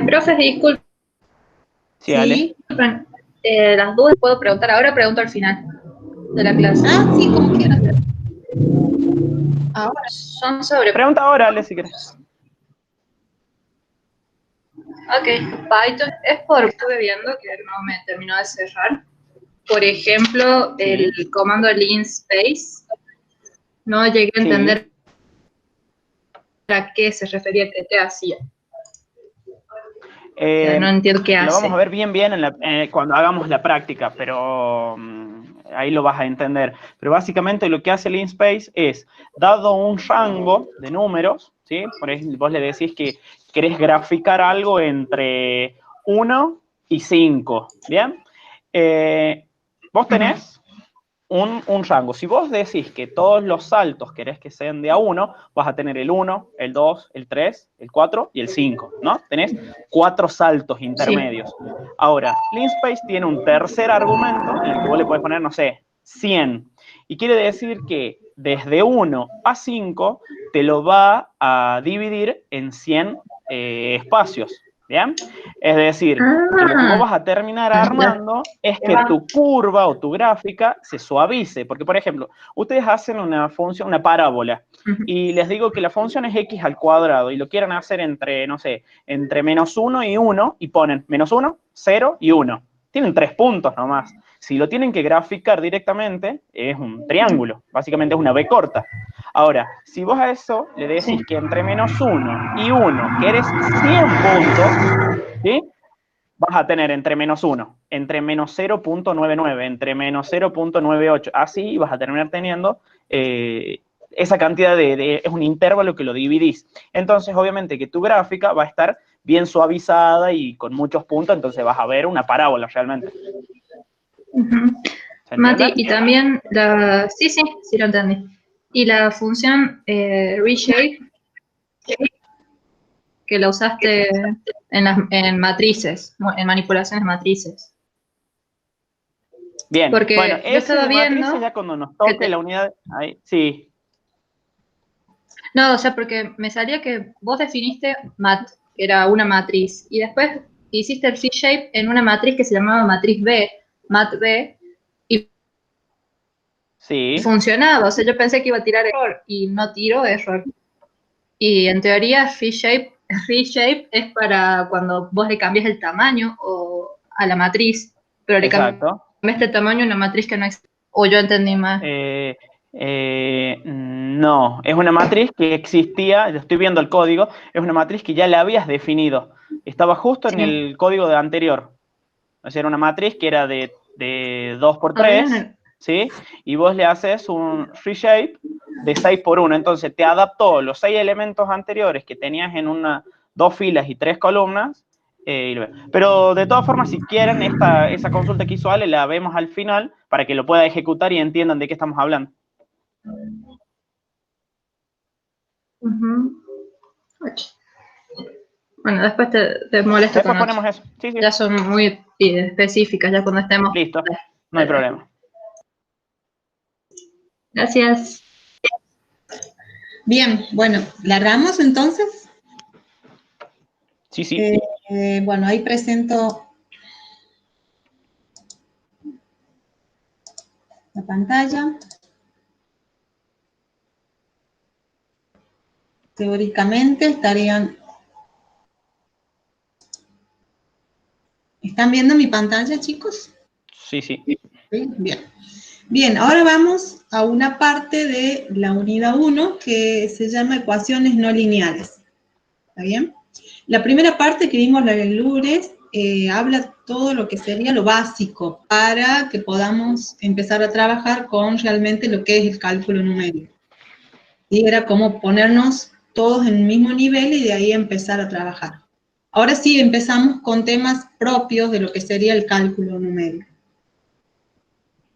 Profe, disculpen, Sí, Ale. las dudas puedo preguntar ahora, pregunto al final de la clase. Ah, sí, como quieras. Ahora. Son sobre... Pregunta ahora, Ale, si quieres. Ok, Python es porque estuve viendo que no me terminó de cerrar. Por ejemplo, el comando linspace, no llegué a entender a qué se refería, qué hacía. No entiendo qué lo hace. vamos a ver bien cuando hagamos la práctica, pero ahí lo vas a entender. Pero básicamente lo que hace el linspace es, dado un rango de números, ¿sí? Por ejemplo, vos le decís que querés graficar algo entre 1 y 5, ¿bien? Vos tenés un rango. Si vos decís que todos los saltos querés que sean de a 1, vas a tener el 1, el 2, el 3, el 4 y el 5, ¿no? Tenés 4 saltos intermedios. Sí. Ahora, linspace tiene un tercer argumento en el que vos le podés poner, no sé, 100. Y quiere decir que desde 1 a 5 te lo va a dividir en 100 espacios. ¿Bien? Es decir, que lo que vos vas a terminar armando es que tu curva o tu gráfica se suavice. Porque, por ejemplo, ustedes hacen una función, una parábola, y les digo que la función es x al cuadrado, y lo quieren hacer entre, no sé, entre menos 1 y 1, y ponen menos 1, 0 y 1. Tienen 3 puntos nomás. Si lo tienen que graficar directamente, es un triángulo. Básicamente es una B corta. Ahora, si vos a eso le decís que entre menos 1 y 1 querés 100 puntos, ¿sí? Vas a tener entre menos 1, entre menos 0.99, entre menos 0.98. Así vas a terminar teniendo esa cantidad es un intervalo que lo dividís. Entonces, obviamente que tu gráfica va a estar bien suavizada y con muchos puntos, entonces vas a ver una parábola realmente. Mati, y también sí lo entendí. Y la función reshape, que la usaste en matrices, en manipulaciones de matrices. Bien, porque bueno, yo estaba viendo matrices ya cuando nos toque la unidad, ahí, sí. No, o sea, porque me salía que vos definiste mat, que era una matriz, y después hiciste el reshape en una matriz que se llamaba matriz B, mat B, y funcionaba. O sea, yo pensé que iba a tirar error, y no tiró error. Y en teoría, reshape es para cuando vos le cambias el tamaño a la matriz, pero le cambiaste el tamaño a una matriz que no existe. O yo entendí mal. No, es una matriz que existía, estoy viendo el código, es una matriz que ya la habías definido. Estaba justo en el código de anterior. O sea, era una matriz que era de 2×3, ¿sí? Y vos le haces un reshape de 6×1. Entonces te adaptó los 6 elementos anteriores que tenías en 2 filas y 3 columnas. Pero de todas formas, si quieren, esa consulta que hizo Ale la vemos al final para que lo pueda ejecutar y entiendan de qué estamos hablando. Bueno, después te molesto después con ponemos eso. Sí. Ya son muy específicas, ya cuando estemos... Listo, no hay problema. Gracias. Bien, bueno, ¿largamos entonces? Sí. Bueno, ahí presento la pantalla. Teóricamente estarían... ¿Están viendo mi pantalla, chicos? Sí. ¿Sí? Bien. Bien, ahora vamos a una parte de la unidad 1 que se llama ecuaciones no lineales. ¿Está bien? La primera parte que vimos, la del lunes, habla todo lo que sería lo básico para que podamos empezar a trabajar con realmente lo que es el cálculo numérico. Y era como ponernos todos en el mismo nivel y de ahí empezar a trabajar. Ahora sí empezamos con temas propios de lo que sería el cálculo numérico.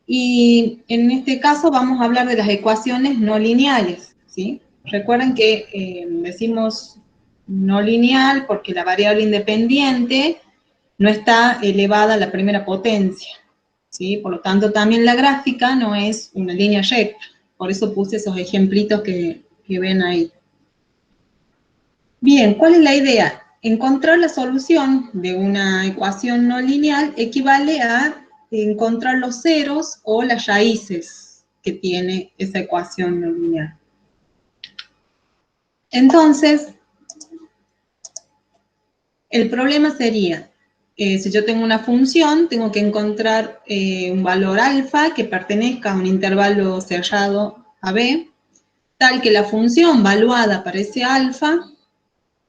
Y en este caso vamos a hablar de las ecuaciones no lineales, ¿sí? Recuerden que decimos no lineal porque la variable independiente no está elevada a la primera potencia, ¿sí? Por lo tanto, también la gráfica no es una línea recta. Por eso puse esos ejemplitos que ven ahí. Bien, ¿cuál es la idea? encontrar la solución de una ecuación no lineal equivale a encontrar los ceros o las raíces que tiene esa ecuación no lineal. Entonces, el problema sería, si yo tengo una función, tengo que encontrar un valor alfa que pertenezca a un intervalo cerrado AB, tal que la función valuada para ese alfa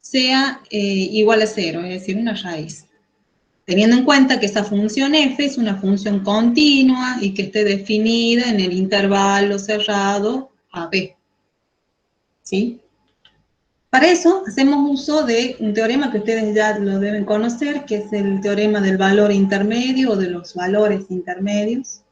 sea igual a 0, es decir, una raíz. Teniendo en cuenta que esa función f es una función continua y que esté definida en el intervalo cerrado AB. ¿Sí? Para eso hacemos uso de un teorema que ustedes ya lo deben conocer, que es el teorema del valor intermedio o de los valores intermedios.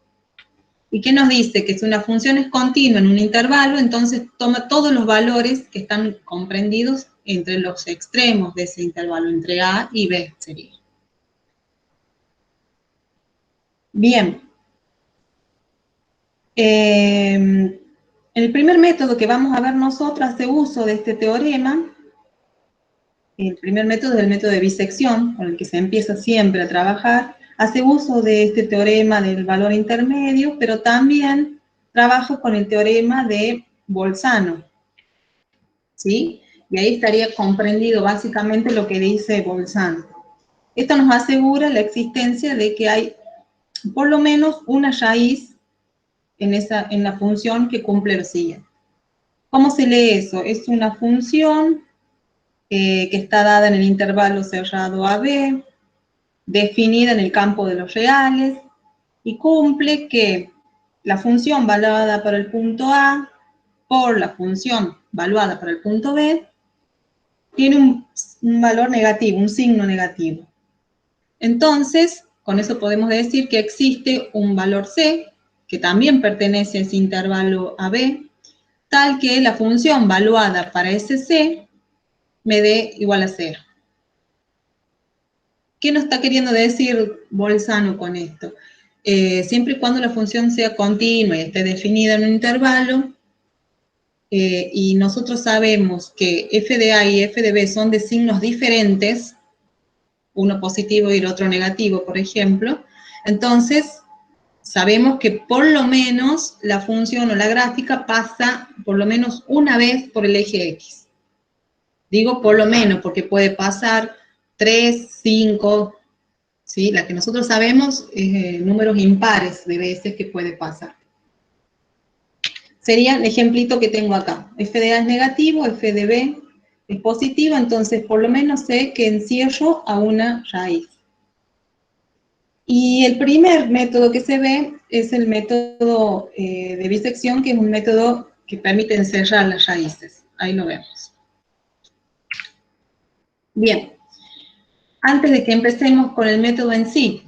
¿Y qué nos dice? Que si una función es continua en un intervalo, entonces toma todos los valores que están comprendidos entre los extremos de ese intervalo, entre A y B sería. Bien. El primer método que vamos a ver nosotros hace uso de este teorema. El primer método es el método de bisección, con el que se empieza siempre a trabajar. Hace uso de este teorema del valor intermedio, pero también trabaja con el teorema de Bolzano. ¿Sí? Y ahí estaría comprendido básicamente lo que dice Bolzano. Esto nos asegura la existencia de que hay por lo menos una raíz en la función que cumple lo siguiente. ¿Cómo se lee eso? Es una función que está dada en el intervalo cerrado AB, definida en el campo de los reales, y cumple que la función valuada para el punto A por la función valuada para el punto B tiene un valor negativo, un signo negativo. Entonces, con eso podemos decir que existe un valor C, que también pertenece a ese intervalo AB, tal que la función valuada para ese C me dé igual a 0. ¿Qué nos está queriendo decir Bolzano con esto? Siempre y cuando la función sea continua y esté definida en un intervalo, y nosotros sabemos que f de A y f de B son de signos diferentes, uno positivo y el otro negativo, por ejemplo, entonces sabemos que por lo menos la función o la gráfica pasa por lo menos una vez por el eje X. Digo por lo menos porque puede pasar 3, 5, ¿sí? La que nosotros sabemos es números impares de veces que puede pasar. Sería el ejemplito que tengo acá. F de A es negativo, F de B es positivo, entonces por lo menos sé que encierro a una raíz. Y el primer método que se ve es el método de bisección, que es un método que permite encerrar las raíces. Ahí lo vemos. Bien. Antes de que empecemos con el método en sí,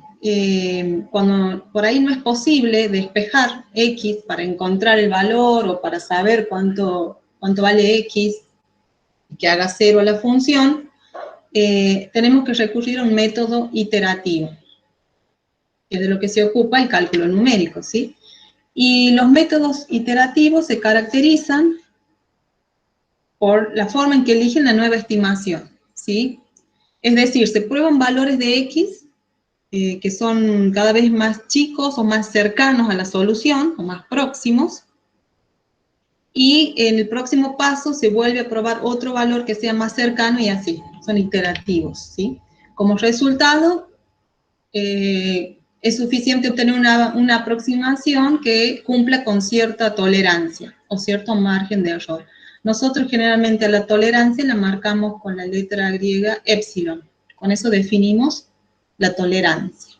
cuando por ahí no es posible despejar X para encontrar el valor o para saber cuánto vale X y que haga 0 a la función, tenemos que recurrir a un método iterativo, que es de lo que se ocupa el cálculo numérico, ¿sí? Y los métodos iterativos se caracterizan por la forma en que eligen la nueva estimación, ¿sí? Es decir, se prueban valores de X que son cada vez más chicos o más cercanos a la solución, o más próximos, y en el próximo paso se vuelve a probar otro valor que sea más cercano y así, son iterativos, ¿sí? Como resultado, es suficiente obtener una aproximación que cumpla con cierta tolerancia o cierto margen de error. Nosotros generalmente a la tolerancia la marcamos con la letra griega epsilon. Con eso definimos la tolerancia.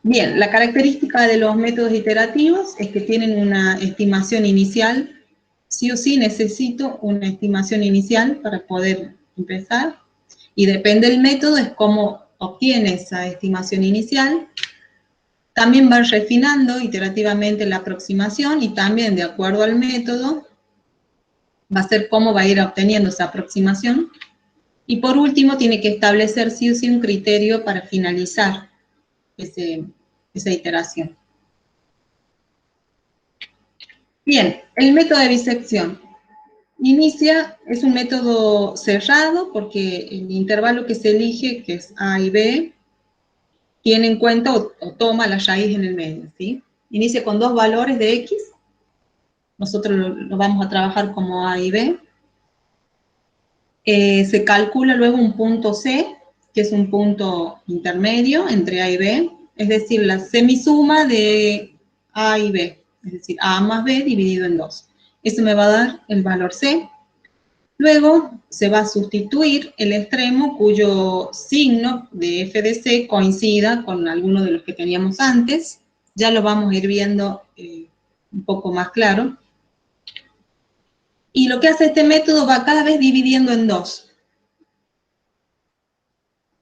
Bien, la característica de los métodos iterativos es que tienen una estimación inicial. Sí o sí necesito una estimación inicial para poder empezar. Y depende del método, es cómo obtiene esa estimación inicial. También van refinando iterativamente la aproximación y también de acuerdo al método va a ser cómo va a ir obteniendo esa aproximación. Y por último tiene que establecer sí o sí un criterio para finalizar esa iteración. Bien, el método de bisección. inicia, es un método cerrado porque el intervalo que se elige, que es A y B, tiene en cuenta o toma la raíz en el medio, ¿sí? Inicia con dos valores de X, nosotros lo vamos a trabajar como A y B. Se calcula luego un punto C, que es un punto intermedio entre A y B, es decir, la semisuma de A y B, es decir, A más B dividido en 2. Eso me va a dar el valor C. Luego se va a sustituir el extremo cuyo signo de f de c coincida con alguno de los que teníamos antes. Ya lo vamos a ir viendo un poco más claro. Y lo que hace este método va cada vez dividiendo en 2.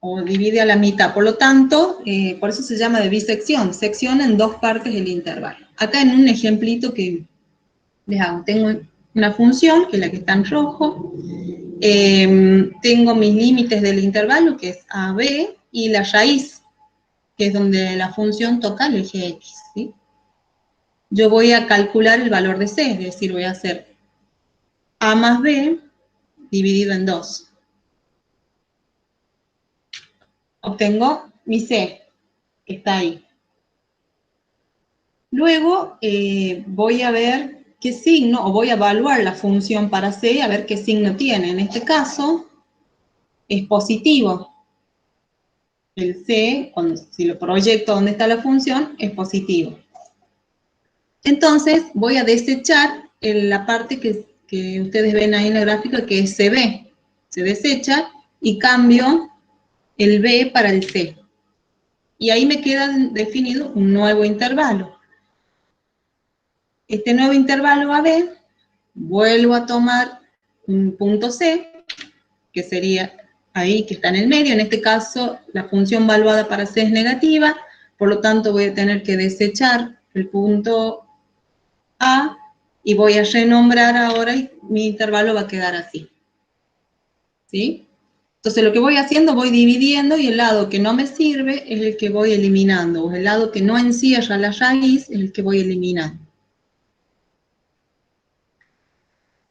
O divide a la mitad. Por lo tanto, por eso se llama de bisección. Secciona en 2 partes el intervalo. Acá en un ejemplito que les hago, tengo una función, que es la que está en rojo. Tengo mis límites del intervalo, que es AB, y la raíz, que es donde la función toca el eje X, ¿sí? Yo voy a calcular el valor de C, es decir, voy a hacer A más B dividido en 2. Obtengo mi C, que está ahí. Luego voy a ver qué signo, o voy a evaluar la función para C, a ver qué signo tiene. En este caso, es positivo. El C, si lo proyecto donde está la función, es positivo. Entonces, voy a desechar la parte que ustedes ven ahí en la gráfica, que es CB. Se desecha y cambio el B para el C. Y ahí me queda definido un nuevo intervalo. Este nuevo intervalo AB, vuelvo a tomar un punto C, que sería ahí, que está en el medio. En este caso, la función valuada para C es negativa, por lo tanto voy a tener que desechar el punto A y voy a renombrar ahora y mi intervalo va a quedar así. ¿Sí? Entonces lo que voy haciendo, voy dividiendo y el lado que no me sirve es el que voy eliminando, o el lado que no encierra la raíz es el que voy eliminando.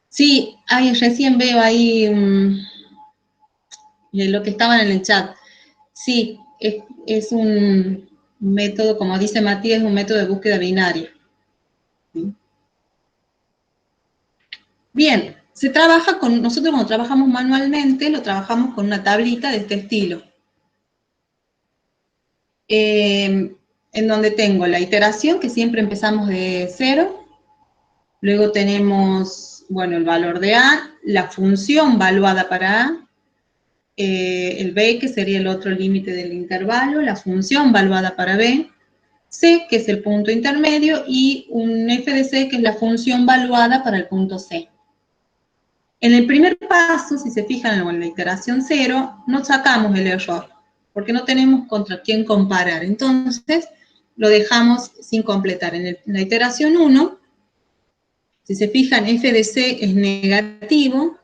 Sí, recién veo ahí lo que estaban en el chat. Sí, es un método, como dice Matías, es un método de búsqueda binaria. ¿Sí? Bien, se trabaja con, nosotros cuando trabajamos manualmente, lo trabajamos con una tablita de este estilo. En donde tengo la iteración, que siempre empezamos de 0. Luego tenemos, bueno, el valor de A, la función valuada para A, el B, que sería el otro límite del intervalo, la función valuada para B, C, que es el punto intermedio, y un f de C, que es la función valuada para el punto C. En el primer paso, si se fijan en la iteración 0, no sacamos el error, porque no tenemos contra quién comparar. Entonces, lo dejamos sin completar. En la iteración 1, si se fijan, f de C es negativo,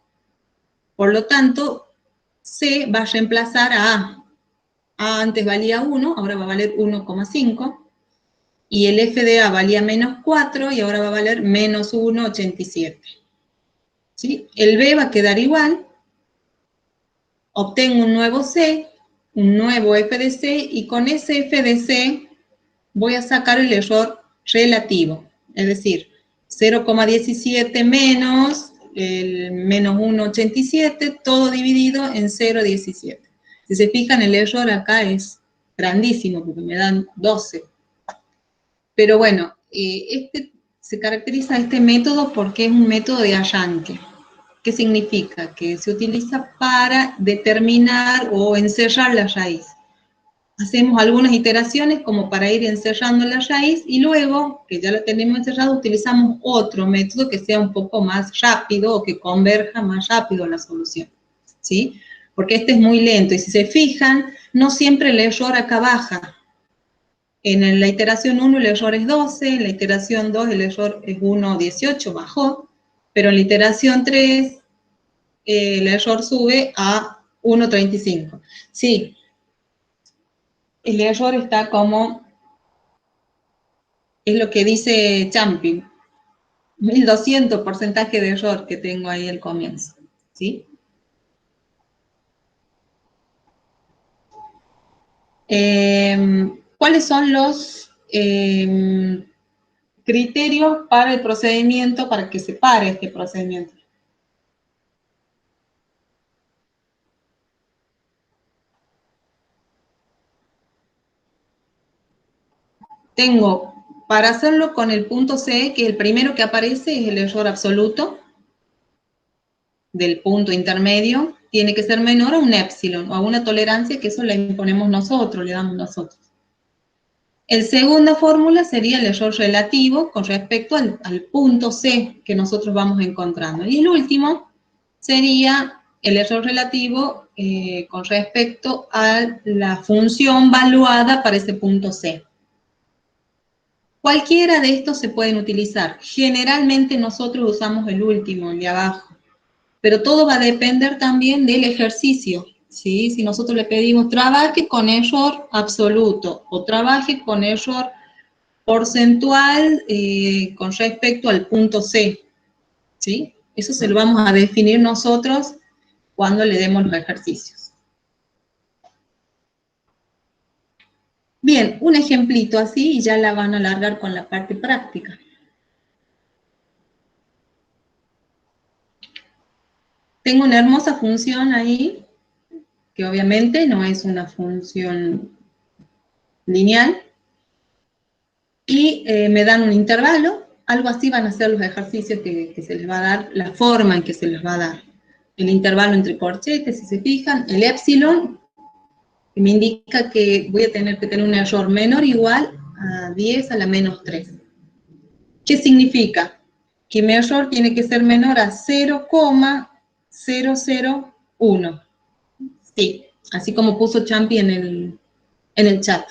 por lo tanto, C va a reemplazar a A. A antes valía 1, ahora va a valer 1,5. Y el f de A valía menos 4 y ahora va a valer menos 1,87. ¿Sí? El B va a quedar igual. Obtengo un nuevo C, un nuevo f de C, y con ese f de C voy a sacar el error relativo. Es decir, 0,17 menos el menos 1,87, todo dividido en 0,17. Si se fijan, el error acá es grandísimo, porque me dan 12. Pero bueno, se caracteriza este método porque es un método de arranque. ¿Qué significa? Que se utiliza para determinar o encerrar la raíz. Hacemos algunas iteraciones como para ir encerrando la raíz y luego, que ya la tenemos encerrada, utilizamos otro método que sea un poco más rápido o que converja más rápido la solución, ¿sí? Porque este es muy lento y si se fijan, no siempre el error acá baja. En la iteración 1 el error es 12, en la iteración 2 el error es 1,18, bajó, pero en la iteración 3 el error sube a 1,35. Sí, el error está como, es lo que dice Champi. 1200 porcentaje de error que tengo ahí al comienzo, ¿sí? ¿Cuáles son los criterios para el procedimiento, para que se pare este procedimiento? Tengo, para hacerlo con el punto C, que el primero que aparece es el error absoluto del punto intermedio, tiene que ser menor a un épsilon, o a una tolerancia que eso la imponemos nosotros, le damos nosotros. El segunda fórmula sería el error relativo con respecto al punto C que nosotros vamos encontrando. Y el último sería el error relativo con respecto a la función valuada para ese punto C. Cualquiera de estos se pueden utilizar. Generalmente nosotros usamos el último, el de abajo. Pero todo va a depender también del ejercicio, ¿sí? Si nosotros le pedimos trabaje con error absoluto o trabaje con error porcentual con respecto al punto C, ¿sí? Eso se lo vamos a definir nosotros cuando le demos los ejercicios. Bien, un ejemplito así y ya la van a alargar con la parte práctica. Tengo una hermosa función ahí, que obviamente no es una función lineal, y me dan un intervalo, algo así van a ser los ejercicios que se les va a dar, la forma en que se les va a dar. El intervalo entre corchetes, si se fijan, el épsilon, que me indica que voy a tener que tener un error menor o igual a 10 a la menos 3. ¿Qué significa? Que mi error tiene que ser menor a 0,001. Sí, así como puso Champi en el chat.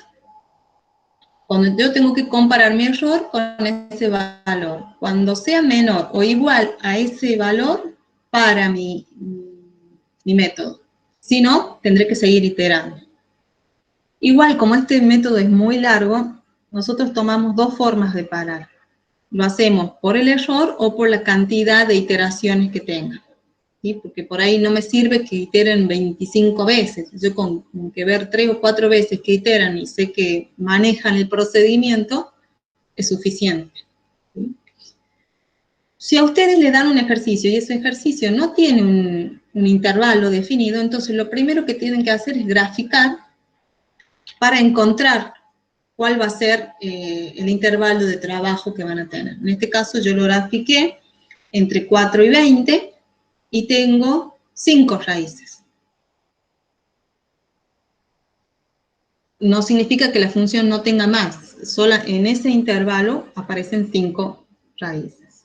Cuando yo tengo que comparar mi error con ese valor. Cuando sea menor o igual a ese valor, para mi método. Si no, tendré que seguir iterando. Igual, como este método es muy largo, nosotros tomamos dos formas de parar. Lo hacemos por el error o por la cantidad de iteraciones que tenga. ¿Sí? Porque por ahí no me sirve que iteren 25 veces. Yo con que ver 3 o 4 veces que iteran y sé que manejan el procedimiento, es suficiente. ¿Sí? Si a ustedes le dan un ejercicio y ese ejercicio no tiene un intervalo definido, entonces lo primero que tienen que hacer es graficar para encontrar cuál va a ser el intervalo de trabajo que van a tener. En este caso yo lo grafiqué entre 4 y 20 y tengo 5 raíces. No significa que la función no tenga más, solo en ese intervalo aparecen 5 raíces.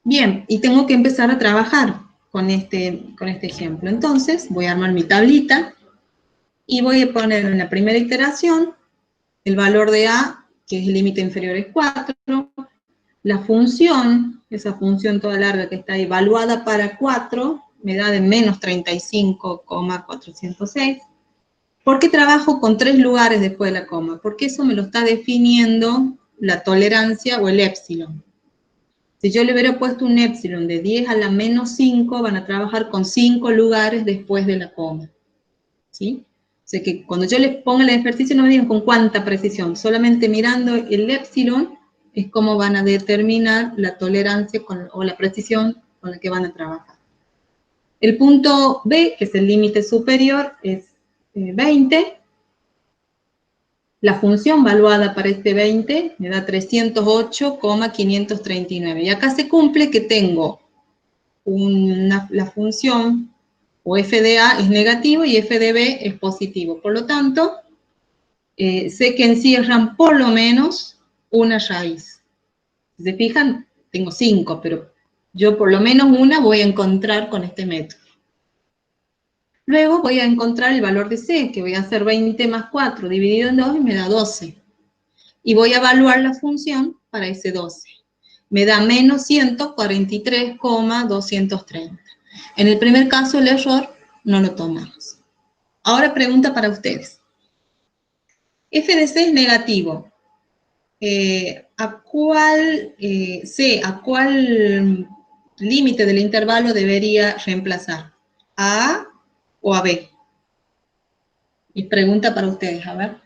Bien, y tengo que empezar a trabajar con este ejemplo. Entonces voy a armar mi tablita y voy a poner en la primera iteración el valor de A, que es el límite inferior es 4, la función, esa función toda larga que está evaluada para 4, me da de menos 35,406. ¿Por qué trabajo con 3 lugares después de la coma? Porque eso me lo está definiendo la tolerancia o el épsilon. Si yo le hubiera puesto un épsilon de 10 a la menos 5, van a trabajar con 5 lugares después de la coma. ¿Sí? O sea que cuando yo les ponga el ejercicio no me digan con cuánta precisión, solamente mirando el épsilon es como van a determinar la tolerancia o la precisión con la que van a trabajar. El punto B, que es el límite superior, es 20. La función valuada para este 20 me da 308,539. Y acá se cumple que tengo la función o f de A es negativo y f de B es positivo. Por lo tanto, sé que encierran por lo menos una raíz. Si se fijan, tengo 5, pero yo por lo menos una voy a encontrar con este método. Luego voy a encontrar el valor de C, que voy a hacer 20 más 4 dividido en 2 y me da 12. Y voy a evaluar la función para ese 12. Me da menos 143,230. En el primer caso el error no lo tomamos. Ahora pregunta para ustedes. F de C es negativo. a cuál límite del intervalo debería reemplazar, ¿a A o a B? Y pregunta para ustedes, a ver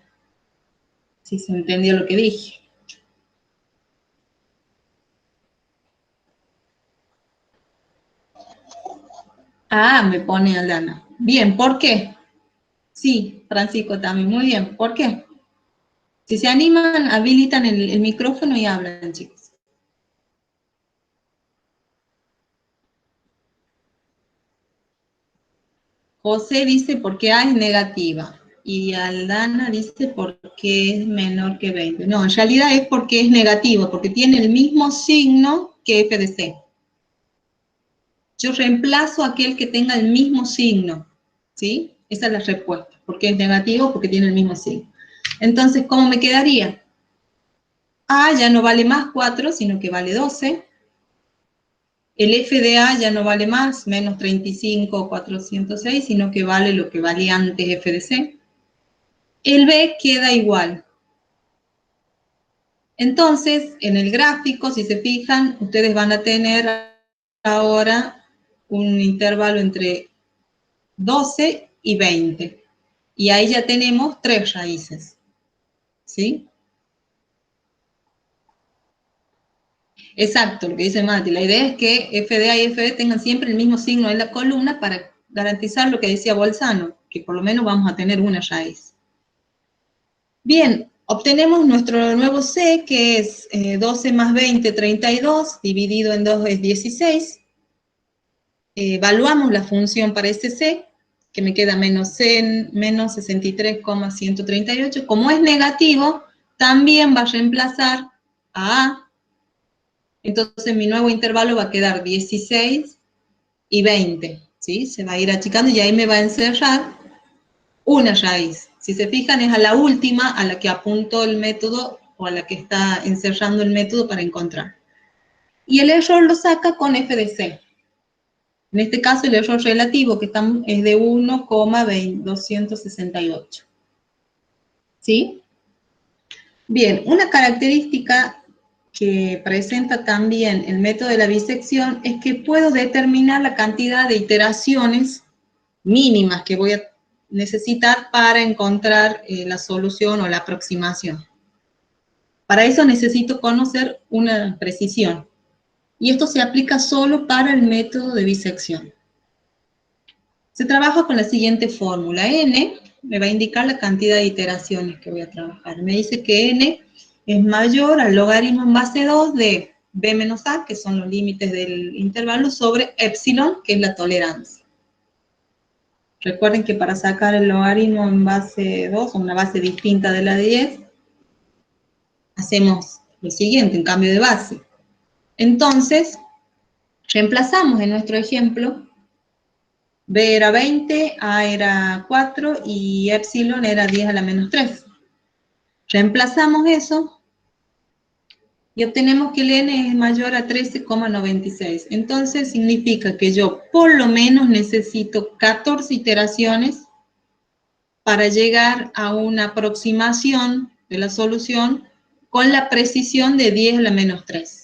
si se entendió lo que dije. Ah, me pone Aldana. Bien, ¿por qué? Sí, Francisco también, muy bien. ¿Por qué? Si se animan, habilitan el micrófono y hablan, chicos. José dice porque A es negativa. Y Aldana dice porque es menor que 20. No, en realidad es porque es negativo, porque tiene el mismo signo que f de c. Yo reemplazo aquel que tenga el mismo signo, ¿sí? Esa es la respuesta. Porque es negativo, porque tiene el mismo signo. Entonces, ¿cómo me quedaría? A ya no vale más 4, sino que vale 12. El f de A ya no vale más, menos 35 o 406, sino que vale lo que valía antes f de C. El B queda igual. Entonces, en el gráfico, si se fijan, ustedes van a tener ahora un intervalo entre 12 y 20. Y ahí ya tenemos 3 raíces. ¿Sí? Exacto, lo que dice Mati. La idea es que f de A y f de tengan siempre el mismo signo en la columna para garantizar lo que decía Bolzano, que por lo menos vamos a tener una raíz. Bien, obtenemos nuestro nuevo C, que es 12 más 20, 32, dividido en 2 es 16. Evaluamos la función para este C, que me queda menos 63,138. Como es negativo, también va a reemplazar a A. Entonces mi nuevo intervalo va a quedar 16 y 20, ¿sí? Se va a ir achicando y ahí me va a encerrar una raíz. Si se fijan, es a la última a la que apunto el método o a la que está encerrando el método para encontrar. Y el error lo saca con f de c. En este caso, el error relativo que es de 1,268. ¿Sí? Bien, una característica que presenta también el método de la bisección es que puedo determinar la cantidad de iteraciones mínimas que voy a necesitar para encontrar la solución o la aproximación. Para eso necesito conocer una precisión. Y esto se aplica solo para el método de bisección. Se trabaja con la siguiente fórmula. N me va a indicar la cantidad de iteraciones que voy a trabajar. Me dice que N es mayor al logaritmo en base 2 de B menos A, que son los límites del intervalo, sobre epsilon, que es la tolerancia. Recuerden que para sacar el logaritmo en base 2, o una base distinta de la de 10, hacemos lo siguiente, en cambio de base. Entonces, reemplazamos en nuestro ejemplo, B era 20, A era 4 y epsilon era 10 a la menos 3. Reemplazamos eso y obtenemos que el n es mayor a 13,96. Entonces significa que yo por lo menos necesito 14 iteraciones para llegar a una aproximación de la solución con la precisión de 10 a la menos 3.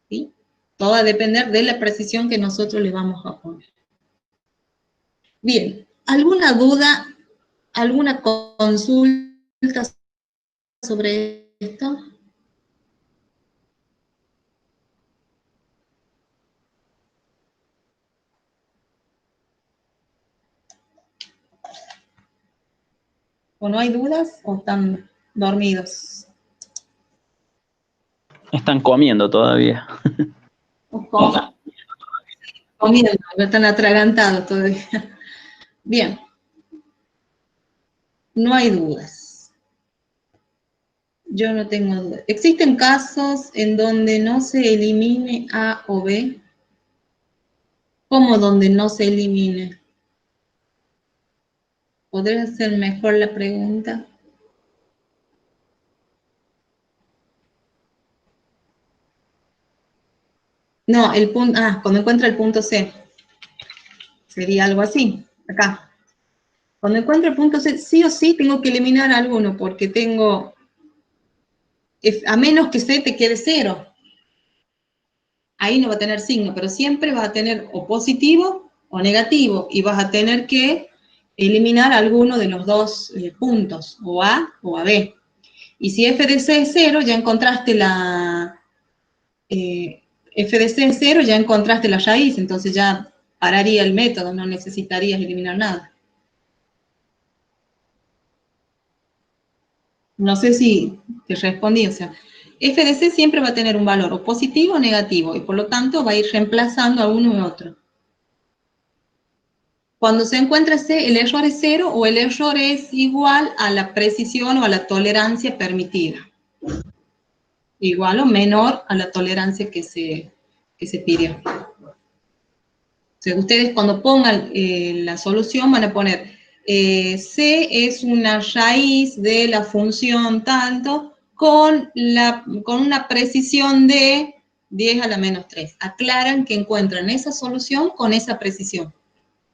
¿Sí? Todo va a depender de la precisión que nosotros le vamos a poner. Bien, ¿alguna duda, alguna consulta sobre esto? ¿O no hay dudas o están dormidos? Están comiendo todavía. Comiendo, están atragantados todavía. Bien. No hay dudas. Yo no tengo dudas. ¿Existen casos en donde no se elimine A o B? ¿Cómo donde no se elimine? ¿Podrías hacer mejor la pregunta? No, el punto, cuando encuentra el punto C. Sería algo así, acá. Cuando encuentro el punto C, sí o sí tengo que eliminar alguno, porque tengo a menos que C te quede 0. Ahí no va a tener signo, pero siempre va a tener o positivo o negativo, y vas a tener que eliminar alguno de los dos puntos, o A o AB. Y si f de c es 0, ya encontraste f de c es 0, ya encontraste la raíz, entonces ya pararía el método, no necesitarías eliminar nada. No sé si te respondí, o sea, f de c siempre va a tener un valor o positivo o negativo, y por lo tanto va a ir reemplazando a uno y otro. Cuando se encuentra C, el error es 0 o el error es igual a la precisión o a la tolerancia permitida. Igual o menor a la tolerancia que se pidió. O sea, ustedes cuando pongan la solución van a poner C es una raíz de la función tanto con una precisión de 10 a la menos 3. Aclaran que encuentran esa solución con esa precisión.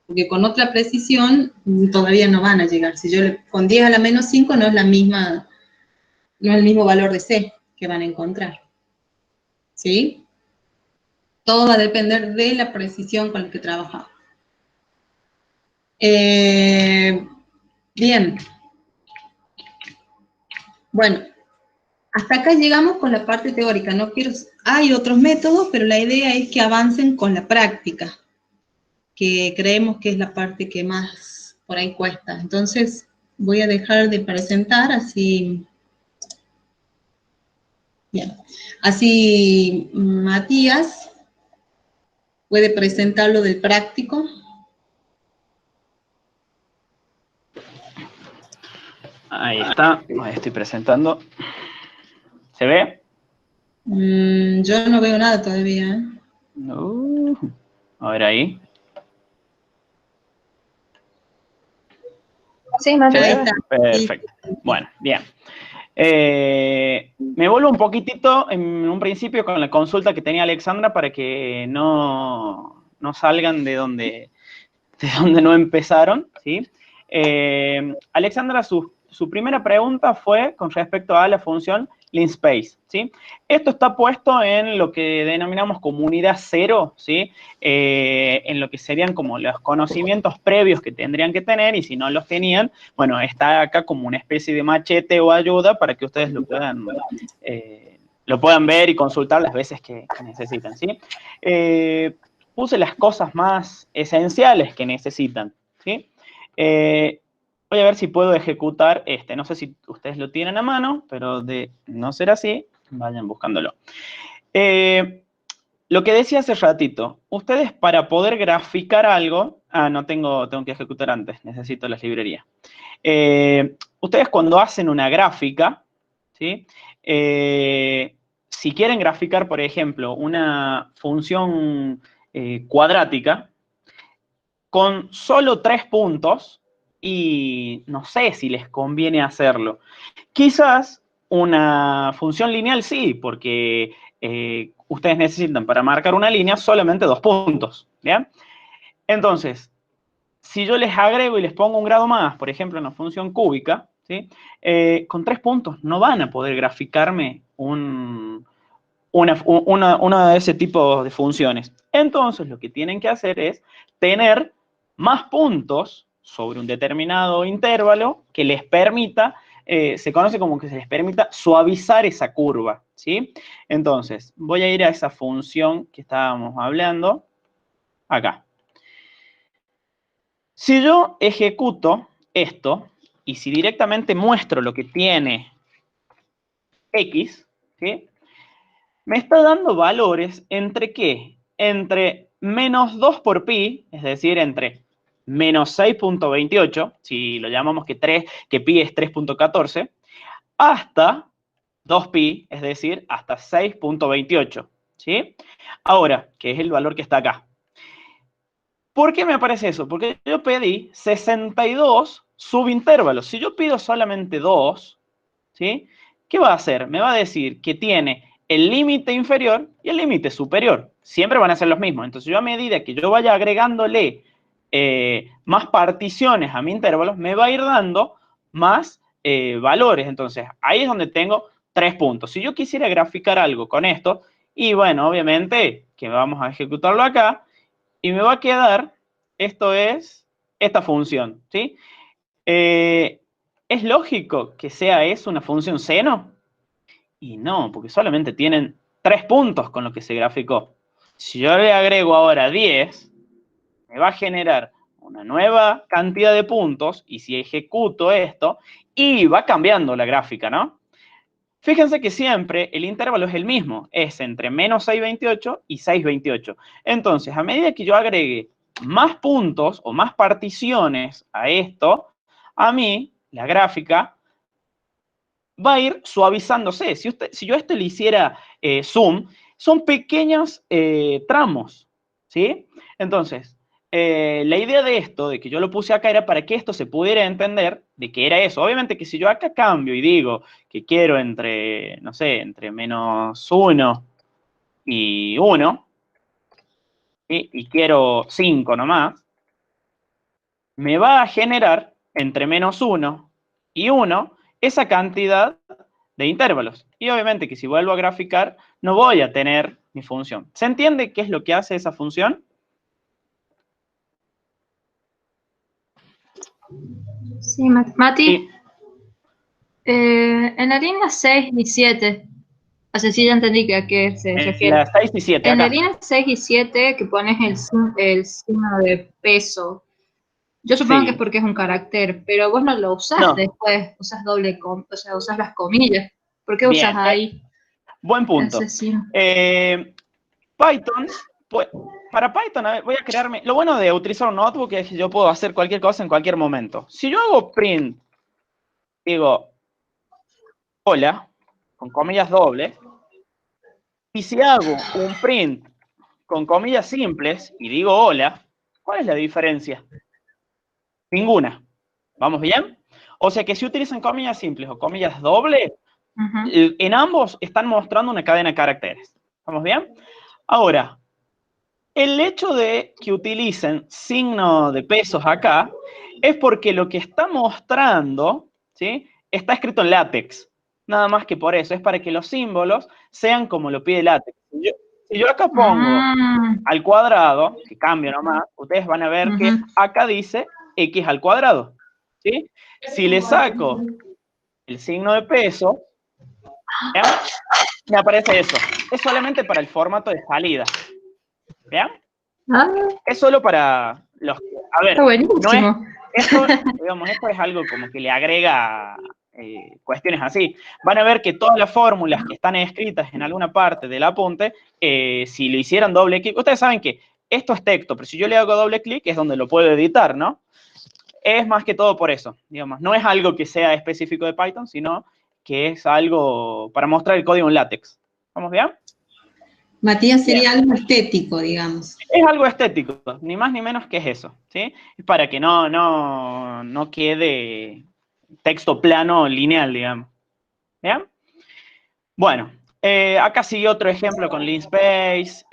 Porque con otra precisión todavía no van a llegar. Si yo con 10 a la menos 5 no es el mismo valor de C que van a encontrar. ¿Sí? Todo va a depender de la precisión con la que trabajamos. Bien. Bueno, hasta acá llegamos con la parte teórica. Hay otros métodos, pero la idea es que avancen con la práctica, que creemos que es la parte que más por ahí cuesta. Entonces, voy a dejar de presentar, así... Bien. Así Matías puede presentar lo del práctico. Ahí está, ahí estoy presentando. ¿Se ve? Yo no veo nada todavía, ¿eh? A ver ahí. Sí, Matías. Ahí está. Perfecto. Bueno, bien. Me vuelvo un poquitito en un principio con la consulta que tenía Alexandra para que no salgan de donde no empezaron, ¿sí? Alexandra, su primera pregunta fue con respecto a la función linspace, ¿sí? Esto está puesto en lo que denominamos como unidad 0, ¿sí? En lo que serían como los conocimientos previos que tendrían que tener, y si no los tenían, bueno, está acá como una especie de machete o ayuda para que ustedes lo puedan ver y consultar las veces que necesiten, ¿sí? Puse las cosas más esenciales que necesitan, ¿sí? Voy a ver si puedo ejecutar este. No sé si ustedes lo tienen a mano, pero de no ser así, vayan buscándolo. Lo que decía hace ratito, ustedes para poder graficar algo... no tengo que ejecutar antes, necesito las librerías. Ustedes cuando hacen una gráfica, ¿sí? Si quieren graficar, por ejemplo, una función cuadrática, con solo 3 puntos, y no sé si les conviene hacerlo. Quizás una función lineal sí, porque ustedes necesitan para marcar una línea solamente 2 puntos, ¿bien? Entonces, si yo les agrego y les pongo un grado más, por ejemplo, en una función cúbica, ¿sí? Con 3 puntos no van a poder graficarme una de ese tipo de funciones. Entonces, lo que tienen que hacer es tener más puntos sobre un determinado intervalo que les permita, se conoce como que se les permita suavizar esa curva, ¿sí? Entonces, voy a ir a esa función que estábamos hablando, acá. Si yo ejecuto esto, y si directamente muestro lo que tiene X, ¿sí? Me está dando valores entre ¿qué? Entre menos 2 por pi, es decir, entre menos 6.28, si lo llamamos que pi es 3.14, hasta 2pi, es decir, hasta 6.28, ¿sí? Ahora, ¿qué es el valor que está acá? ¿Por qué me aparece eso? Porque yo pedí 62 subintervalos. Si yo pido solamente 2, ¿sí? ¿Qué va a hacer? Me va a decir que tiene el límite inferior y el límite superior. Siempre van a ser los mismos. Entonces, yo a medida que yo vaya agregándole más particiones a mi intervalo, me va a ir dando más valores. Entonces, ahí es donde tengo 3 puntos. Si yo quisiera graficar algo con esto, y bueno, obviamente que vamos a ejecutarlo acá, y me va a quedar, esto es esta función, ¿sí? ¿Es lógico que sea eso una función seno? Y no, porque solamente tienen 3 puntos con lo que se graficó. Si yo le agrego ahora 10, me va a generar una nueva cantidad de puntos, y si ejecuto esto, y va cambiando la gráfica, ¿no? Fíjense que siempre el intervalo es el mismo, es entre menos 628 y 628. Entonces, a medida que yo agregue más puntos o más particiones a esto, a mí, la gráfica, va a ir suavizándose. Si yo a esto le hiciera zoom, son pequeños tramos, ¿sí? Entonces, la idea de esto, de que yo lo puse acá, era para que esto se pudiera entender de que era eso. Obviamente que si yo acá cambio y digo que quiero entre, no sé, entre menos 1 y 1, ¿sí? Y quiero 5 nomás, me va a generar entre menos 1 y 1 esa cantidad de intervalos. Y obviamente que si vuelvo a graficar, no voy a tener mi función. ¿Se entiende qué es lo que hace esa función? Sí, Mati, Sí. en la línea 6 y 7, o sea, sí ya entendí que a qué se En refiere. las 6 y 7, En la acá. línea 6 y 7, que pones el signo de peso, yo supongo que es Sí. porque es un carácter, pero vos no lo usás No. después, usás o sea, usás las comillas. ¿Por qué usás Bien. ahí Buen punto. ese signo? Python, pues, para Python, a ver, voy a crearme... Lo bueno de utilizar un notebook es que yo puedo hacer cualquier cosa en cualquier momento. Si yo hago print, digo, hola, con comillas dobles, y si hago un print con comillas simples y digo hola, ¿cuál es la diferencia? Ninguna. ¿Vamos bien? O sea que si utilizan comillas simples o comillas dobles, en ambos están mostrando una cadena de caracteres. ¿Vamos bien? Ahora, el hecho de que utilicen signo de pesos acá es porque lo que está mostrando, ¿sí?, está escrito en látex. Nada más que por eso, es para que los símbolos sean como lo pide látex. Si yo acá pongo al cuadrado, que cambio nomás, ustedes van a ver que acá dice x al cuadrado, ¿sí? Si le saco el signo de peso, ¿vean? Me aparece eso. Es solamente para el formato de salida. ¿Vean? Es solo para los... A ver, Está no es... buenísimo. Esto, digamos, esto es algo como que le agrega cuestiones así. Van a ver que todas las fórmulas que están escritas en alguna parte del apunte, si lo hicieran doble clic, ustedes saben que esto es texto, pero si yo le hago doble clic es donde lo puedo editar, ¿no? Es más que todo por eso, digamos. No es algo que sea específico de Python, sino que es algo para mostrar el código en látex. ¿Vamos bien? Matías, sería algo estético, digamos. Es algo estético, ni más ni menos que es eso, ¿sí? Es para que no quede texto plano lineal, digamos. ¿Bien? Bueno, acá sigue otro ejemplo con Linspace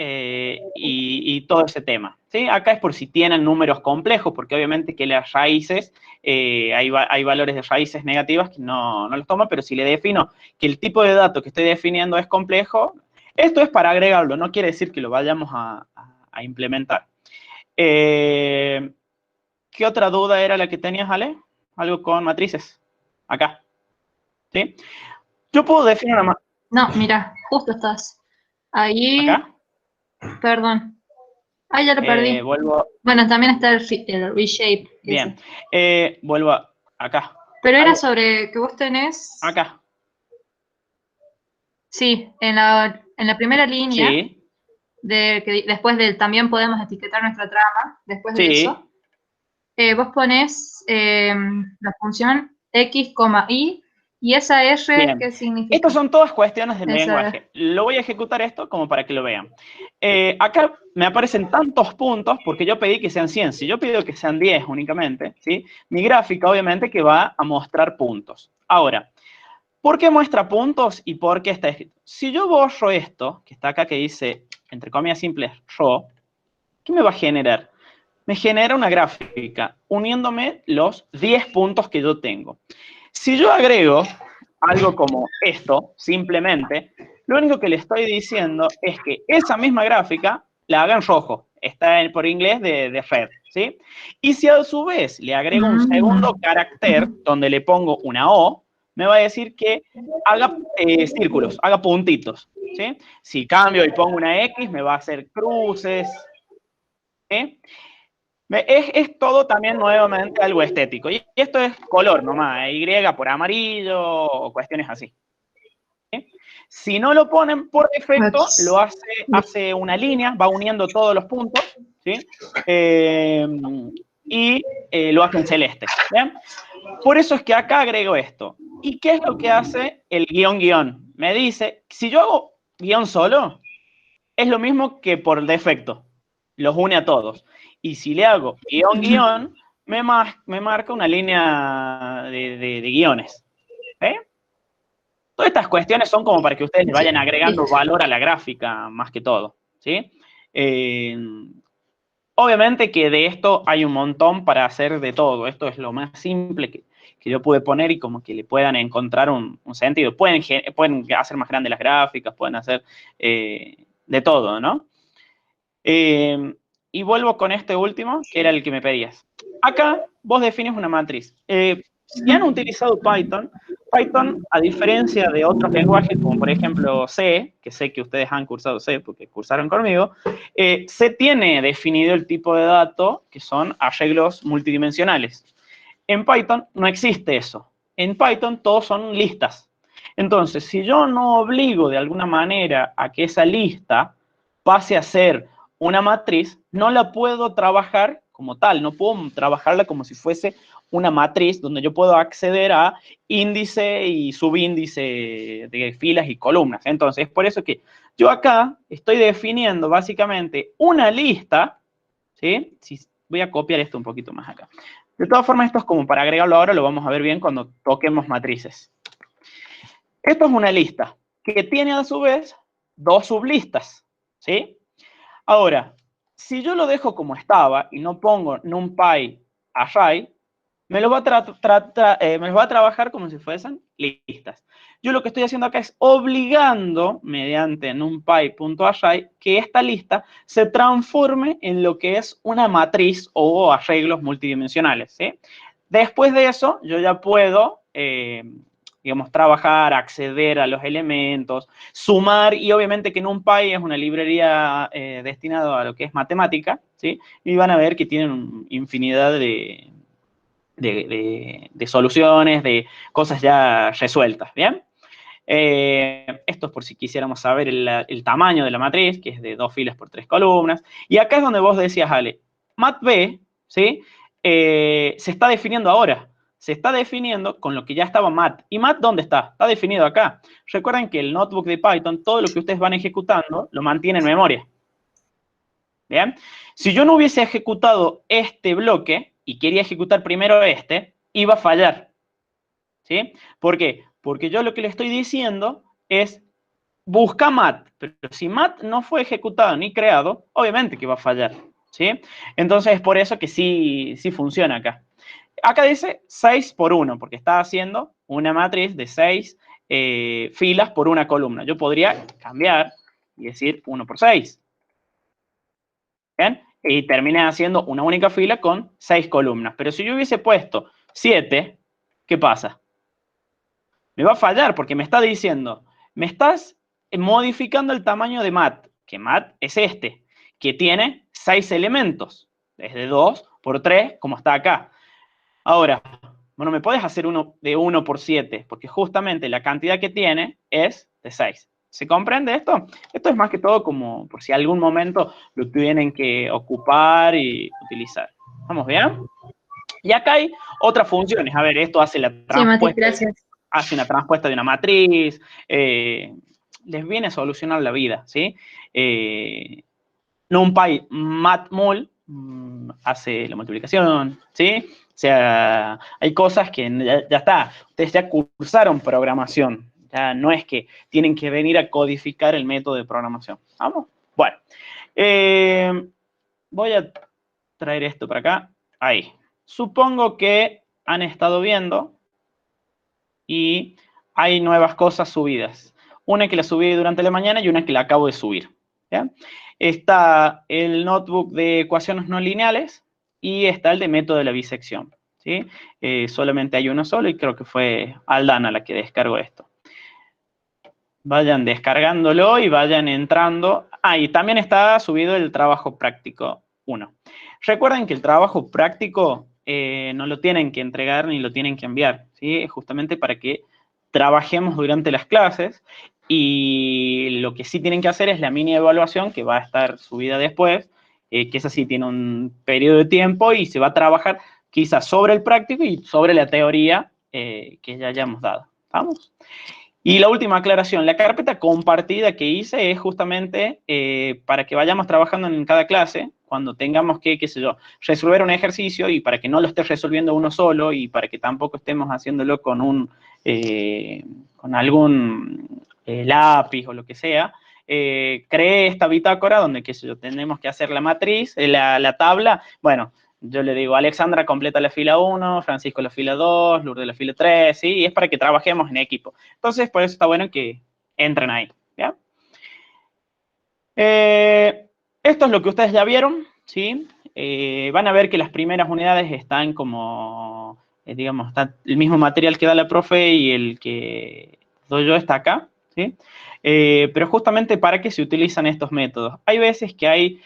y todo ese tema, ¿sí? Acá es por si tienen números complejos, porque obviamente que las raíces, hay valores de raíces negativas que no los toma, pero si le defino que el tipo de dato que estoy definiendo es complejo, esto es para agregarlo, no quiere decir que lo vayamos a implementar. ¿Qué otra duda era la que tenías, Ale? Algo con matrices. Acá. ¿Sí? Yo puedo definir una matriz. No, mira, justo estás. Ahí, ¿Acá? perdón. Ah, ya lo perdí. Vuelvo. Bueno, también está el reshape. Bien. Ese. Vuelvo acá. Pero era sobre que vos tenés. Acá. Sí, en la primera línea, Sí. que después del también podemos etiquetar nuestra trama, después de Sí. eso, vos ponés la función x, y, y esa R, Bien. ¿qué significa? Estas son todas cuestiones del Esa- lenguaje. Lo voy a ejecutar esto como para que lo vean. Acá me aparecen tantos puntos porque yo pedí que sean 100. Si yo pido que sean 10 únicamente, ¿sí? Mi gráfica obviamente que va a mostrar puntos. Ahora, ¿por qué muestra puntos y por qué está escrito? Si yo borro esto, que está acá que dice, entre comillas simples, raw, ¿qué me va a generar? Me genera una gráfica uniéndome los 10 puntos que yo tengo. Si yo agrego algo como esto, simplemente, lo único que le estoy diciendo es que esa misma gráfica la haga en rojo. Está por inglés de red, ¿sí? Y si a su vez le agrego un segundo carácter donde le pongo una O, me va a decir que haga círculos, haga puntitos, ¿sí? Si cambio y pongo una X, me va a hacer cruces, ¿sí? Es todo también nuevamente algo estético. Y esto es color nomás, Y por amarillo o cuestiones así. ¿Sí? Si no lo ponen por defecto, lo hace una línea, va uniendo todos los puntos, ¿sí? Y lo hace en celeste. ¿Bien? Por eso es que acá agrego esto. ¿Y qué es lo que hace el guión? Me dice, si yo hago guión solo, es lo mismo que por defecto. Los une a todos. Y si le hago guión, me marca una línea de guiones. ¿Eh? Todas estas cuestiones son como para que ustedes le vayan agregando valor a la gráfica, más que todo. ¿Sí? Obviamente que de esto hay un montón para hacer de todo. Esto es lo más simple que yo pude poner y como que le puedan encontrar un sentido. Pueden hacer más grandes las gráficas, pueden hacer de todo, ¿no? Y vuelvo con este último, que era el que me pedías. Acá vos defines una matriz. Si han utilizado Python, a diferencia de otros lenguajes, como por ejemplo C, que sé que ustedes han cursado C porque cursaron conmigo, C tiene definido el tipo de dato que son arreglos multidimensionales. En Python no existe eso. En Python todos son listas. Entonces, si yo no obligo de alguna manera a que esa lista pase a ser una matriz, no la puedo trabajar como tal, no puedo trabajarla como si fuese una matriz donde yo puedo acceder a índice y subíndice de filas y columnas. Entonces, es por eso que yo acá estoy definiendo básicamente una lista, ¿sí? Voy a copiar esto un poquito más acá. De todas formas, esto es como para agregarlo ahora, lo vamos a ver bien cuando toquemos matrices. Esto es una lista que tiene a su vez dos sublistas, ¿sí? Ahora, si yo lo dejo como estaba y no pongo NumPy array, me lo va a trabajar como si fuesen listas. Yo lo que estoy haciendo acá es obligando, mediante NumPy.array, que esta lista se transforme en lo que es una matriz o arreglos multidimensionales, ¿sí? Después de eso, yo ya puedo, digamos, trabajar, acceder a los elementos, sumar, y obviamente que NumPy es una librería destinada a lo que es matemática, ¿sí? Y van a ver que tienen infinidad de soluciones, de cosas ya resueltas, ¿bien? Esto es por si quisiéramos saber el tamaño de la matriz, que es de 2 filas por 3 columnas. Y acá es donde vos decías, Ale, MATB, ¿sí? Se está definiendo ahora. Se está definiendo con lo que ya estaba MAT. ¿Y MAT dónde está? Está definido acá. Recuerden que el notebook de Python, todo lo que ustedes van ejecutando, lo mantiene en memoria. ¿Bien? Si yo no hubiese ejecutado este bloque y quería ejecutar primero este, iba a fallar. ¿Sí? ¿Por qué? Porque yo lo que le estoy diciendo es busca MAT, pero si MAT no fue ejecutado ni creado, obviamente que va a fallar. ¿Sí? Entonces es por eso que sí funciona acá. Acá dice 6 por 1, porque está haciendo una matriz de 6 filas por una columna. Yo podría cambiar y decir 1 por 6. ¿Bien? Y terminé haciendo una única fila con 6 columnas. Pero si yo hubiese puesto 7, ¿qué pasa? Me va a fallar porque me está diciendo, me estás modificando el tamaño de MAT, que MAT es este, que tiene 6 elementos, desde 2 por 3, como está acá. Ahora, bueno, me puedes hacer uno de 1 por 7, porque justamente la cantidad que tiene es de 6. ¿Se comprende esto? Esto es más que todo como por si algún momento lo tienen que ocupar y utilizar. ¿Vamos bien? Y acá hay otras funciones. A ver, esto hace la Sí, Mati, transpuesta. gracias. Hace una transpuesta de una matriz, les viene a solucionar la vida, ¿sí? NumPy matmul hace la multiplicación, ¿sí? O sea, hay cosas que ya está, ustedes ya cursaron programación, ya no es que tienen que venir a codificar el método de programación, ¿vamos? Bueno, voy a traer esto para acá, ahí. Supongo que han estado viendo y hay nuevas cosas subidas. Una que la subí durante la mañana y una que la acabo de subir. ¿Ya? Está el notebook de ecuaciones no lineales y está el de método de la bisección. ¿Sí? Solamente hay uno solo y creo que fue Aldana la que descargó esto. Vayan descargándolo y vayan entrando. Ah, y también está subido el trabajo práctico 1. Recuerden que el trabajo práctico no lo tienen que entregar ni lo tienen que enviar, ¿sí? Es justamente para que trabajemos durante las clases y lo que sí tienen que hacer es la mini evaluación que va a estar subida después, que esa sí tiene un periodo de tiempo y se va a trabajar quizás sobre el práctico y sobre la teoría que ya hayamos dado. ¿Vamos? Y la última aclaración, la carpeta compartida que hice es justamente para que vayamos trabajando en cada clase, cuando tengamos que, qué sé yo, resolver un ejercicio y para que no lo esté resolviendo uno solo y para que tampoco estemos haciéndolo con algún lápiz o lo que sea, creé esta bitácora donde, qué sé yo, tenemos que hacer la matriz, la tabla, bueno, yo le digo, Alexandra completa la fila 1, Francisco la fila 2, Lourdes la fila 3, ¿sí? Y es para que trabajemos en equipo. Entonces, por eso está bueno que entren ahí, ¿ya? Esto es lo que ustedes ya vieron, ¿sí? Van a ver que las primeras unidades están como, digamos, está el mismo material que da la profe y el que doy yo está acá, ¿sí? Pero justamente para qué se utilizan estos métodos. Hay veces que hay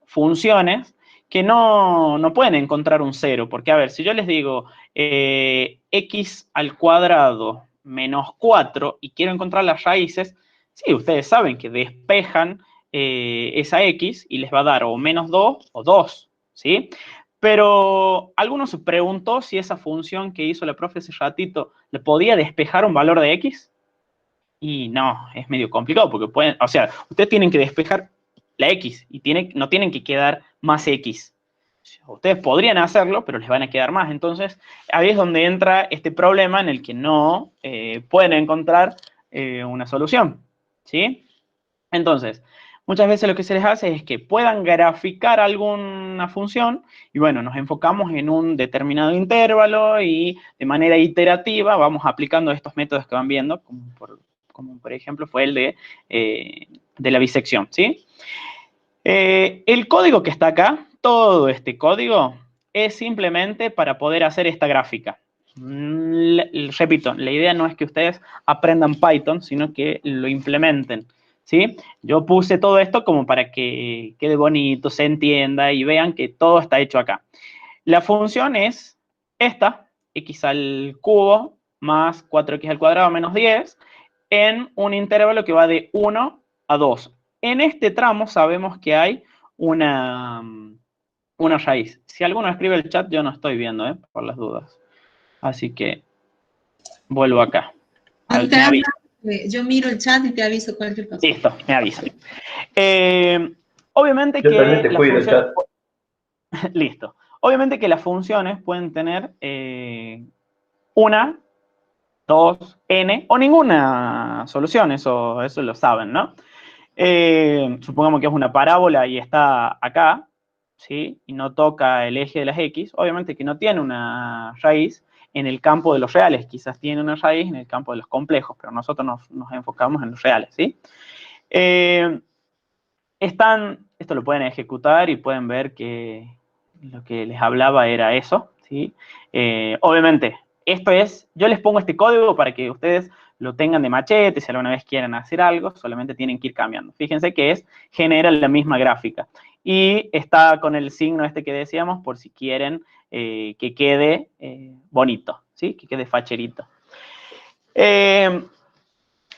funciones que no pueden encontrar un cero, porque a ver, si yo les digo x al cuadrado menos 4 y quiero encontrar las raíces, sí, ustedes saben que despejan esa x y les va a dar o menos 2 o 2, ¿sí? Pero alguno se preguntó si esa función que hizo la profe hace ratito le podía despejar un valor de x. Y no, es medio complicado porque pueden, o sea, ustedes tienen que despejar la x y no tienen que quedar más x. Ustedes podrían hacerlo, pero les van a quedar más. Entonces, ahí es donde entra este problema en el que no pueden encontrar una solución, ¿sí? Entonces, muchas veces lo que se les hace es que puedan graficar alguna función y bueno, nos enfocamos en un determinado intervalo y de manera iterativa vamos aplicando estos métodos que van viendo, como por ejemplo fue el de la bisección, ¿sí? El código que está acá, todo este código, es simplemente para poder hacer esta gráfica. Repito, la idea no es que ustedes aprendan Python, sino que lo implementen, ¿sí? Yo puse todo esto como para que quede bonito, se entienda y vean que todo está hecho acá. La función es esta, x al cubo más 4x al cuadrado menos 10, en un intervalo que va de 1 a 2. En este tramo sabemos que hay una raíz. Si alguno escribe el chat, yo no estoy viendo, por las dudas. Así que vuelvo acá. No te hagas, yo miro el chat y te aviso cualquier cosa. Listo, me avisan. Obviamente yo que también te cuido el chat. Listo. Obviamente que las funciones pueden tener una, dos, n o ninguna solución, eso lo saben, ¿no? Supongamos que es una parábola y está acá, ¿sí? Y no toca el eje de las x, obviamente que no tiene una raíz en el campo de los reales, quizás tiene una raíz en el campo de los complejos, pero nosotros nos enfocamos en los reales, ¿sí? Esto lo pueden ejecutar y pueden ver que lo que les hablaba era eso, ¿sí? Obviamente, yo les pongo este código para que ustedes lo tengan de machete, si alguna vez quieren hacer algo, solamente tienen que ir cambiando. Fíjense que genera la misma gráfica. Y está con el signo este que decíamos, por si quieren que quede bonito, ¿sí? Que quede facherito.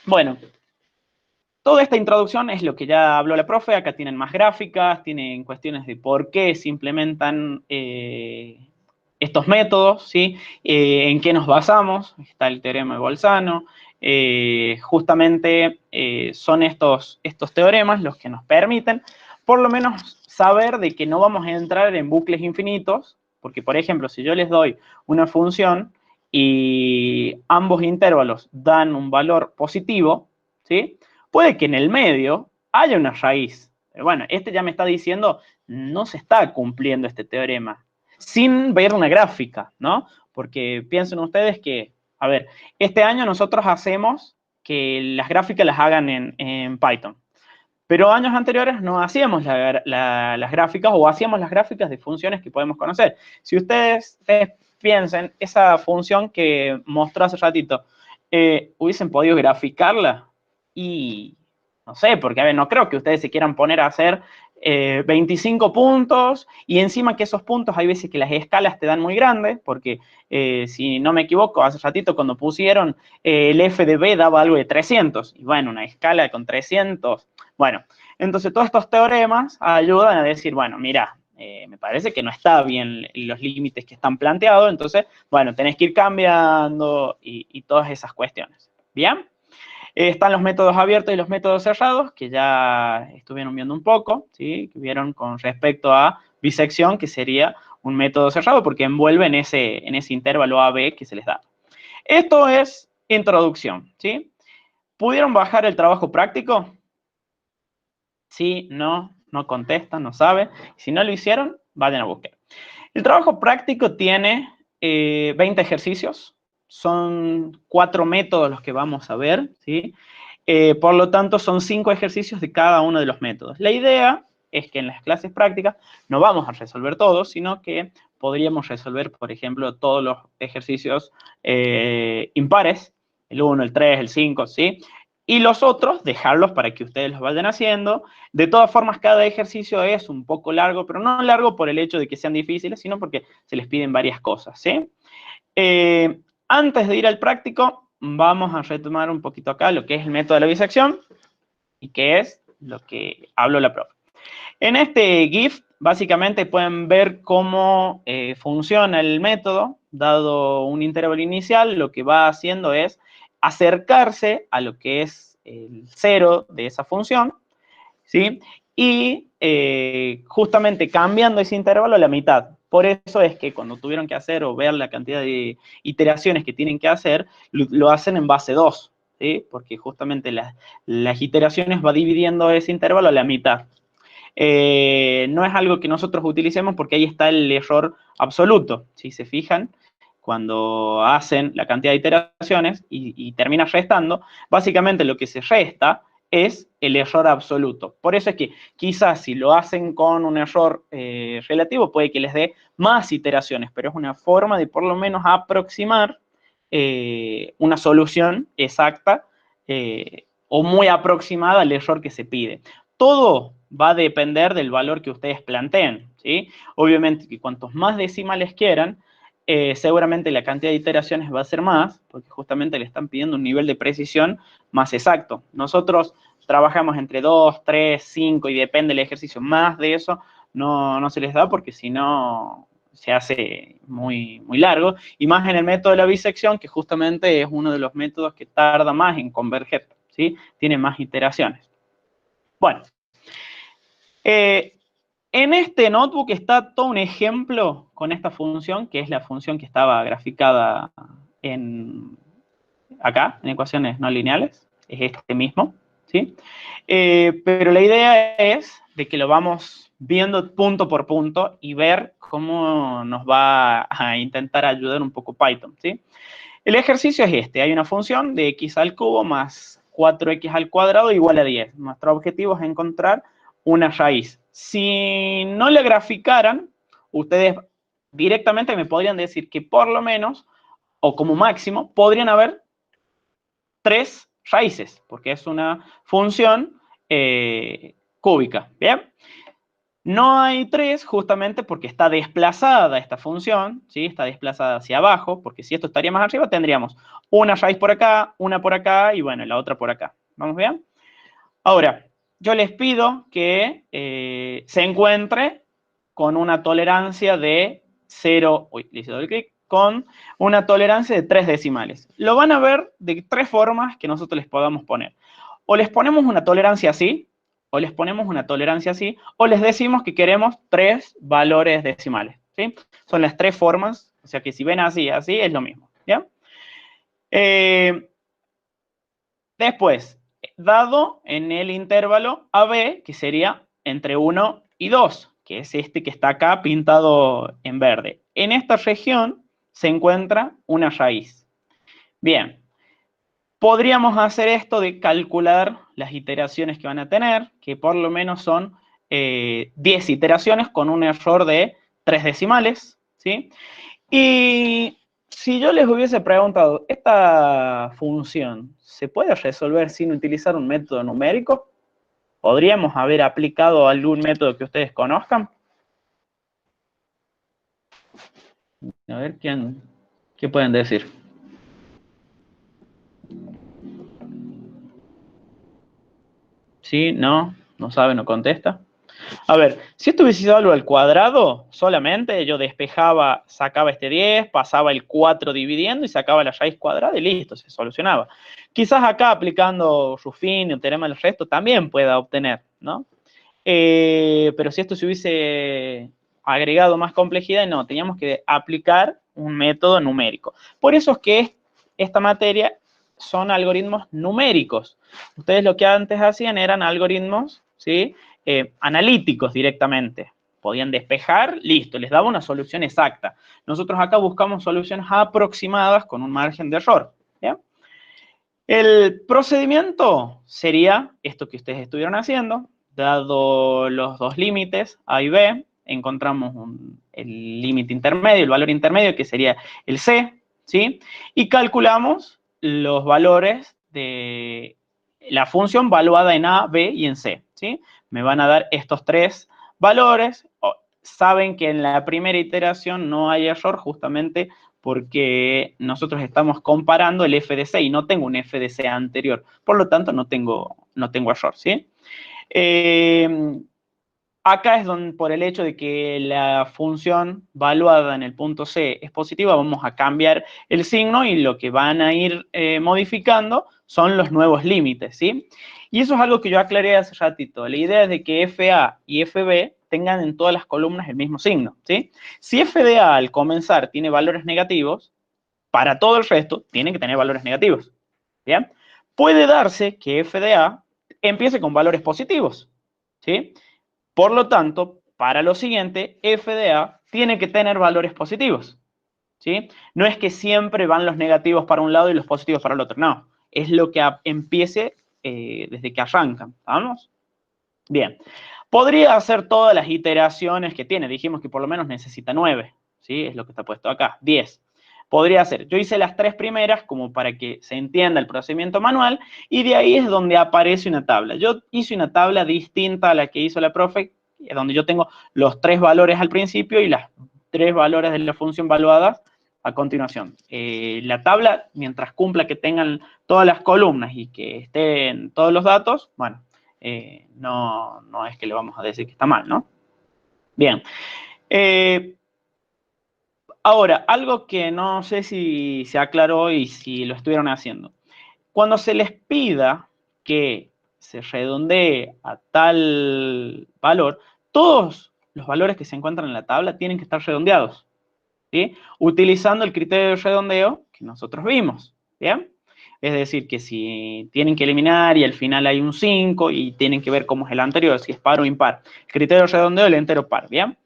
Bueno, toda esta introducción es lo que ya habló la profe, acá tienen más gráficas, tienen cuestiones de por qué se implementan estos métodos, ¿sí? En qué nos basamos, está el teorema de Bolzano, justamente son estos teoremas los que nos permiten por lo menos saber de que no vamos a entrar en bucles infinitos, porque por ejemplo, si yo les doy una función y ambos intervalos dan un valor positivo, ¿sí? Puede que en el medio haya una raíz. Pero bueno, ya me está diciendo, no se está cumpliendo este teorema, sin ver una gráfica, ¿no? Porque piensen ustedes que A ver, este año nosotros hacemos que las gráficas las hagan en Python. Pero años anteriores no hacíamos las gráficas o hacíamos las gráficas de funciones que podemos conocer. Si ustedes piensen, esa función que mostró hace ratito, ¿hubiesen podido graficarla? Y no sé, porque a ver, no creo que ustedes se quieran poner a hacer 25 puntos y encima que esos puntos hay veces que las escalas te dan muy grandes, porque si no me equivoco, hace ratito cuando pusieron el f de b daba algo de 300, y bueno, una escala con 300, bueno, entonces todos estos teoremas ayudan a decir, bueno, mira, me parece que no está bien los límites que están planteados, entonces, bueno, tenés que ir cambiando y todas esas cuestiones, ¿bien? Están los métodos abiertos y los métodos cerrados, que ya estuvieron viendo un poco, ¿sí? Que vieron con respecto a bisección, que sería un método cerrado, porque envuelve en ese intervalo AB que se les da. Esto es introducción, ¿sí? ¿Pudieron bajar el trabajo práctico? Sí, no contestan, no saben. Si no lo hicieron, vayan a buscar. El trabajo práctico tiene 20 ejercicios. Son 4 métodos los que vamos a ver, ¿sí? Por lo tanto, son 5 ejercicios de cada uno de los métodos. La idea es que en las clases prácticas no vamos a resolver todos, sino que podríamos resolver, por ejemplo, todos los ejercicios impares, el 1, el 3, el 5, ¿sí? Y los otros, dejarlos para que ustedes los vayan haciendo. De todas formas, cada ejercicio es un poco largo, pero no largo por el hecho de que sean difíciles, sino porque se les piden varias cosas, ¿sí? Antes de ir al práctico, vamos a retomar un poquito acá lo que es el método de la bisección y que es lo que habló la profe. En este GIF, básicamente pueden ver cómo funciona el método. Dado un intervalo inicial, lo que va haciendo es acercarse a lo que es el cero de esa función, ¿sí? Y justamente cambiando ese intervalo a la mitad. Por eso es que cuando tuvieron que hacer o ver la cantidad de iteraciones que tienen que hacer, lo hacen en base 2, ¿sí? Porque justamente las iteraciones va dividiendo ese intervalo a la mitad. No es algo que nosotros utilicemos porque ahí está el error absoluto. Si se fijan, cuando hacen la cantidad de iteraciones y termina restando, básicamente lo que se resta es el error absoluto. Por eso es que quizás si lo hacen con un error relativo puede que les dé más iteraciones, pero es una forma de por lo menos aproximar una solución exacta o muy aproximada al error que se pide. Todo va a depender del valor que ustedes planteen, ¿sí? Obviamente que cuantos más decimales quieran, seguramente la cantidad de iteraciones va a ser más, porque justamente le están pidiendo un nivel de precisión más exacto. Nosotros trabajamos entre 2, 3, 5 y depende del ejercicio. Más de eso no se les da porque si no se hace muy, muy largo. Y más en el método de la bisección, que justamente es uno de los métodos que tarda más en converger, ¿sí? Tiene más iteraciones. Bueno, en este notebook está todo un ejemplo con esta función, que es la función que estaba graficada acá, en ecuaciones no lineales, es este mismo, ¿sí? Pero la idea es de que lo vamos viendo punto por punto y ver cómo nos va a intentar ayudar un poco Python, ¿sí? El ejercicio es este, hay una función de x al cubo más 4x al cuadrado igual a 10. Nuestro objetivo es encontrar una raíz. Si no la graficaran, ustedes directamente me podrían decir que por lo menos, o como máximo, podrían haber 3 raíces, porque es una función cúbica, ¿bien? No hay 3 justamente porque está desplazada esta función, ¿sí? Está desplazada hacia abajo, porque si esto estaría más arriba, tendríamos una raíz por acá, una por acá y bueno, la otra por acá. ¿Vamos bien? Ahora, yo les pido que se encuentre con una tolerancia de 0, le hice doble clic, con una tolerancia de 3 decimales. Lo van a ver de 3 formas que nosotros les podamos poner. O les ponemos una tolerancia así, o les ponemos una tolerancia así, o les decimos que queremos 3 valores decimales, ¿sí? Son las 3 formas, o sea que si ven así, así, es lo mismo, ¿ya? Después, dado en el intervalo AB, que sería entre 1 y 2, que es este que está acá pintado en verde. En esta región se encuentra una raíz. Bien. Podríamos hacer esto de calcular las iteraciones que van a tener, que por lo menos son 10 iteraciones con un error de 3 decimales, ¿sí? Y si yo les hubiese preguntado, ¿esta función se puede resolver sin utilizar un método numérico? ¿Podríamos haber aplicado algún método que ustedes conozcan? A ver, ¿qué pueden decir? ¿Sí? ¿No? ¿No sabe? ¿No contesta? A ver, si esto hubiese sido algo al cuadrado, solamente yo despejaba, sacaba este 10, pasaba el 4 dividiendo y sacaba la raíz cuadrada y listo, se solucionaba. Quizás acá aplicando Ruffin o teorema del resto también pueda obtener, ¿no? Pero si esto se hubiese agregado más complejidad, no, teníamos que aplicar un método numérico. Por eso es que esta materia son algoritmos numéricos. Ustedes lo que antes hacían eran algoritmos, ¿sí? Analíticos directamente. Podían despejar, listo, les daba una solución exacta. Nosotros acá buscamos soluciones aproximadas con un margen de error. ¿Bien? El procedimiento sería esto que ustedes estuvieron haciendo. Dado los dos límites, A y B, encontramos el límite intermedio, el valor intermedio, que sería el C, ¿sí? Y calculamos los valores de la función valuada en A, B y en C, ¿sí? Me van a dar estos tres valores. Saben que en la primera iteración no hay error justamente porque nosotros estamos comparando el f de c y no tengo un f de c anterior. Por lo tanto, no tengo error, ¿sí? Acá es donde, por el hecho de que la función valuada en el punto C es positiva, vamos a cambiar el signo y lo que van a ir modificando son los nuevos límites, ¿sí? Y eso es algo que yo aclaré hace ratito. La idea es de que FA y FB tengan en todas las columnas el mismo signo, ¿sí? Si f de a al comenzar tiene valores negativos, para todo el resto tiene que tener valores negativos, ¿bien? Puede darse que f de a empiece con valores positivos, ¿sí? Por lo tanto, para lo siguiente, f de a tiene que tener valores positivos, ¿sí? No es que siempre van los negativos para un lado y los positivos para el otro, no. Es lo que empiece desde que arrancan, ¿vamos? Bien. Podría hacer todas las iteraciones que tiene. Dijimos que por lo menos necesita 9, ¿sí? Es lo que está puesto acá, 10. Podría hacer. Yo hice las 3 primeras como para que se entienda el procedimiento manual y de ahí es donde aparece una tabla. Yo hice una tabla distinta a la que hizo la profe, donde yo tengo los 3 valores al principio y las 3 valores de la función valuadas a continuación. La tabla, mientras cumpla que tengan todas las columnas y que estén todos los datos, bueno, no es que le vamos a decir que está mal, ¿no? Bien. Ahora, algo que no sé si se aclaró y si lo estuvieron haciendo. Cuando se les pida que se redondee a tal valor, todos los valores que se encuentran en la tabla tienen que estar redondeados, ¿sí? Utilizando el criterio de redondeo que nosotros vimos, ¿bien? Es decir, que si tienen que eliminar y al final hay un 5 y tienen que ver cómo es el anterior, si es par o impar. El criterio de redondeo del entero par, ¿bien?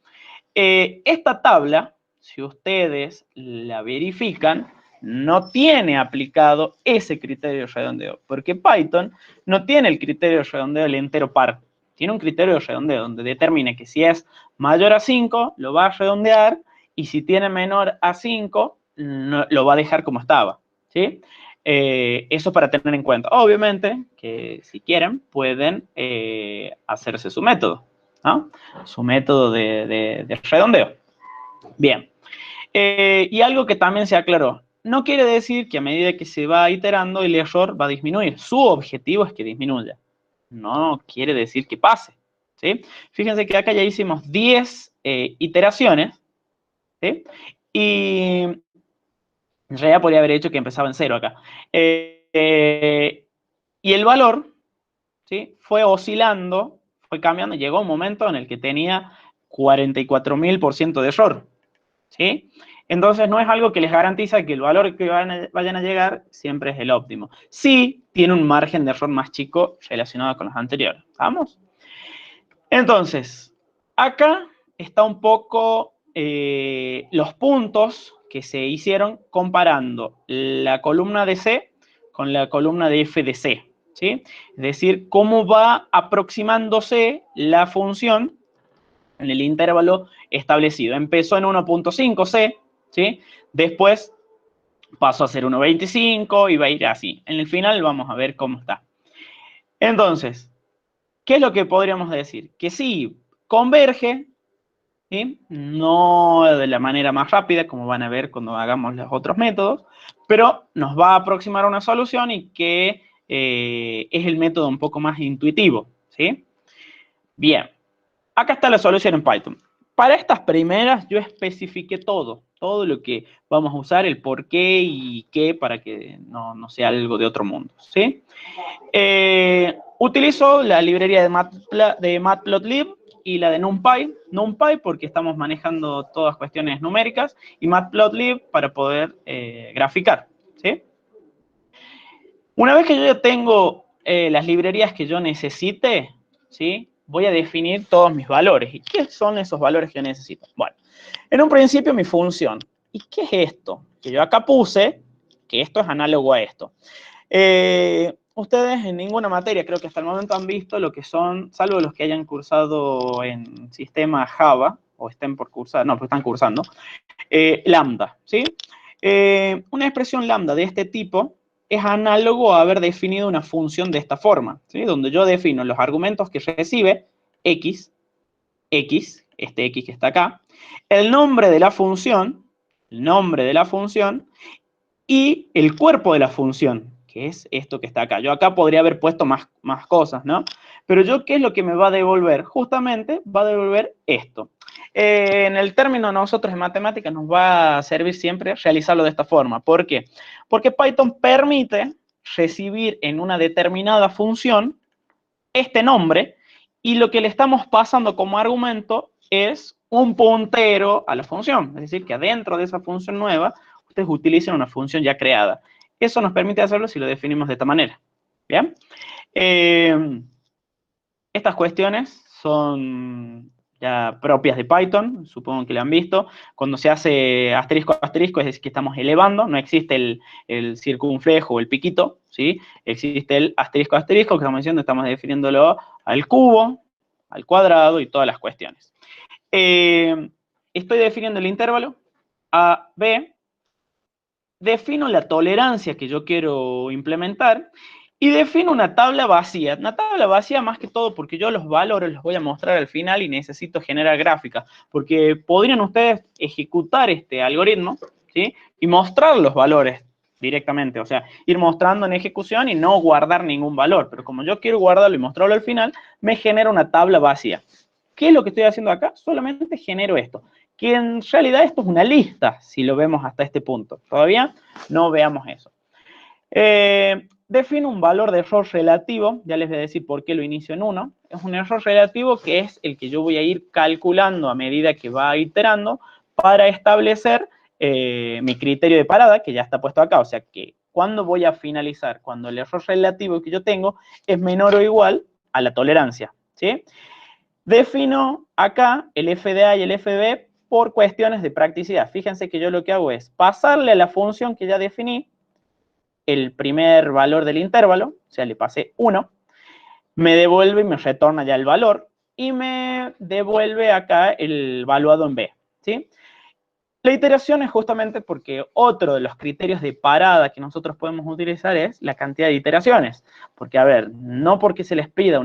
Esta tabla, si ustedes la verifican, no tiene aplicado ese criterio de redondeo, porque Python no tiene el criterio de redondeo del entero par. Tiene un criterio de redondeo donde determina que si es mayor a 5, lo va a redondear, y si tiene menor a 5, no, lo va a dejar como estaba, ¿sí? Eso para tener en cuenta. Obviamente que si quieren pueden hacerse su método, ¿no? Su método de redondeo. Bien. Y algo que también se aclaró. No quiere decir que a medida que se va iterando el error va a disminuir. Su objetivo es que disminuya. No quiere decir que pase, ¿sí? Fíjense que acá ya hicimos 10 iteraciones, ¿sí? Y en realidad podría haber hecho que empezaba en 0 acá. Y el valor, ¿sí? Fue oscilando, fue cambiando, llegó un momento en el que tenía 44.000% de error, ¿sí? Entonces no es algo que les garantiza que el valor que vayan a llegar siempre es el óptimo. Sí tiene un margen de error más chico relacionado con los anteriores, ¿vamos? Entonces, acá está un poco los puntos que se hicieron comparando la columna de C con la columna de f de C, ¿sí? Es decir, cómo va aproximándose la función en el intervalo establecido. Empezó en 1.5C, ¿sí? Después pasó a ser 1.25 y va a ir así. En el final vamos a ver cómo está. Entonces, ¿qué es lo que podríamos decir? Que sí, converge, ¿sí? No de la manera más rápida, como van a ver cuando hagamos los otros métodos, pero nos va a aproximar a una solución y que es el método un poco más intuitivo, ¿sí? Bien, acá está la solución en Python. Para estas primeras yo especifiqué todo lo que vamos a usar, el por qué y qué, para que no sea algo de otro mundo, ¿sí? Utilizo la librería de Matplotlib y la de NumPy porque estamos manejando todas cuestiones numéricas, y Matplotlib para poder graficar, ¿sí? Una vez que yo ya tengo las librerías que yo necesite, ¿sí? Voy a definir todos mis valores. ¿Y qué son esos valores que yo necesito? Bueno, en un principio mi función. ¿Y qué es esto? Que yo acá puse que esto es análogo a esto. Ustedes en ninguna materia, creo que hasta el momento han visto lo que son, salvo los que hayan cursado en sistema Java, o estén por cursar, no, pues están cursando, lambda, ¿sí? Una expresión lambda de este tipo es análogo a haber definido una función de esta forma, ¿sí? Donde yo defino los argumentos que recibe, x, este x que está acá, el nombre de la función, y el cuerpo de la función, que es esto que está acá. Yo acá podría haber puesto más cosas, ¿no? Pero yo, ¿qué es lo que me va a devolver? Justamente va a devolver esto. En el término nosotros en matemáticas nos va a servir siempre realizarlo de esta forma. ¿Por qué? Porque Python permite recibir en una determinada función este nombre, y lo que le estamos pasando como argumento es un puntero a la función. Es decir, que adentro de esa función nueva, ustedes utilizan una función ya creada. Eso nos permite hacerlo si lo definimos de esta manera. ¿Bien? Estas cuestiones son ya propias de Python, supongo que lo han visto. Cuando se hace asterisco asterisco, es decir, que estamos elevando, no existe el circunflejo o el piquito, ¿sí? Existe el asterisco asterisco, que estamos diciendo, estamos definiéndolo al cubo, al cuadrado y todas las cuestiones. Estoy definiendo el intervalo A, B, defino la tolerancia que yo quiero implementar, y defino una tabla vacía. Una tabla vacía más que todo porque yo los valores los voy a mostrar al final y necesito generar gráficas. Porque podrían ustedes ejecutar este algoritmo, ¿sí? Y mostrar los valores directamente. O sea, ir mostrando en ejecución y no guardar ningún valor. Pero como yo quiero guardarlo y mostrarlo al final, me genera una tabla vacía. ¿Qué es lo que estoy haciendo acá? Solamente genero esto. Que en realidad esto es una lista, si lo vemos hasta este punto. Todavía no veamos eso. Defino un valor de error relativo, ya les voy a decir por qué lo inicio en 1. Es un error relativo que es el que yo voy a ir calculando a medida que va iterando para establecer mi criterio de parada, que ya está puesto acá. O sea que cuando voy a finalizar, cuando el error relativo que yo tengo es menor o igual a la tolerancia, ¿sí? Defino acá el FDA y el FB por cuestiones de practicidad. Fíjense que yo lo que hago es pasarle a la función que ya definí el primer valor del intervalo, o sea, le pasé 1, me devuelve y me retorna ya el valor, y me devuelve acá el valuado en B, ¿sí? La iteración es justamente porque otro de los criterios de parada que nosotros podemos utilizar es la cantidad de iteraciones. Porque, a ver, no porque se les pida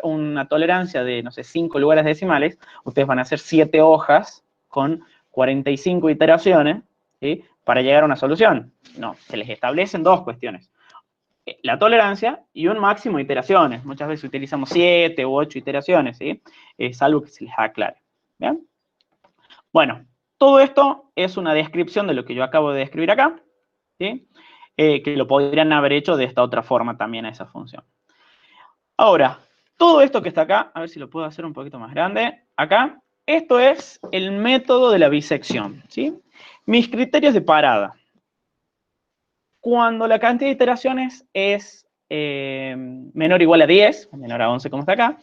una tolerancia de, no sé, 5 lugares decimales, ustedes van a hacer 7 hojas con 45 iteraciones, ¿sí? Para llegar a una solución. No, se les establecen dos cuestiones. La tolerancia y un máximo de iteraciones. Muchas veces utilizamos 7 u 8 iteraciones, ¿sí? Es algo que se les aclare. ¿Bien? Bueno, todo esto es una descripción de lo que yo acabo de describir acá, ¿sí? Que lo podrían haber hecho de esta otra forma también a esa función. Ahora, todo esto que está acá, a ver si lo puedo hacer un poquito más grande, acá, esto es el método de la bisección, ¿sí? Mis criterios de parada. Cuando la cantidad de iteraciones es menor o igual a 10, menor a 11 como está acá,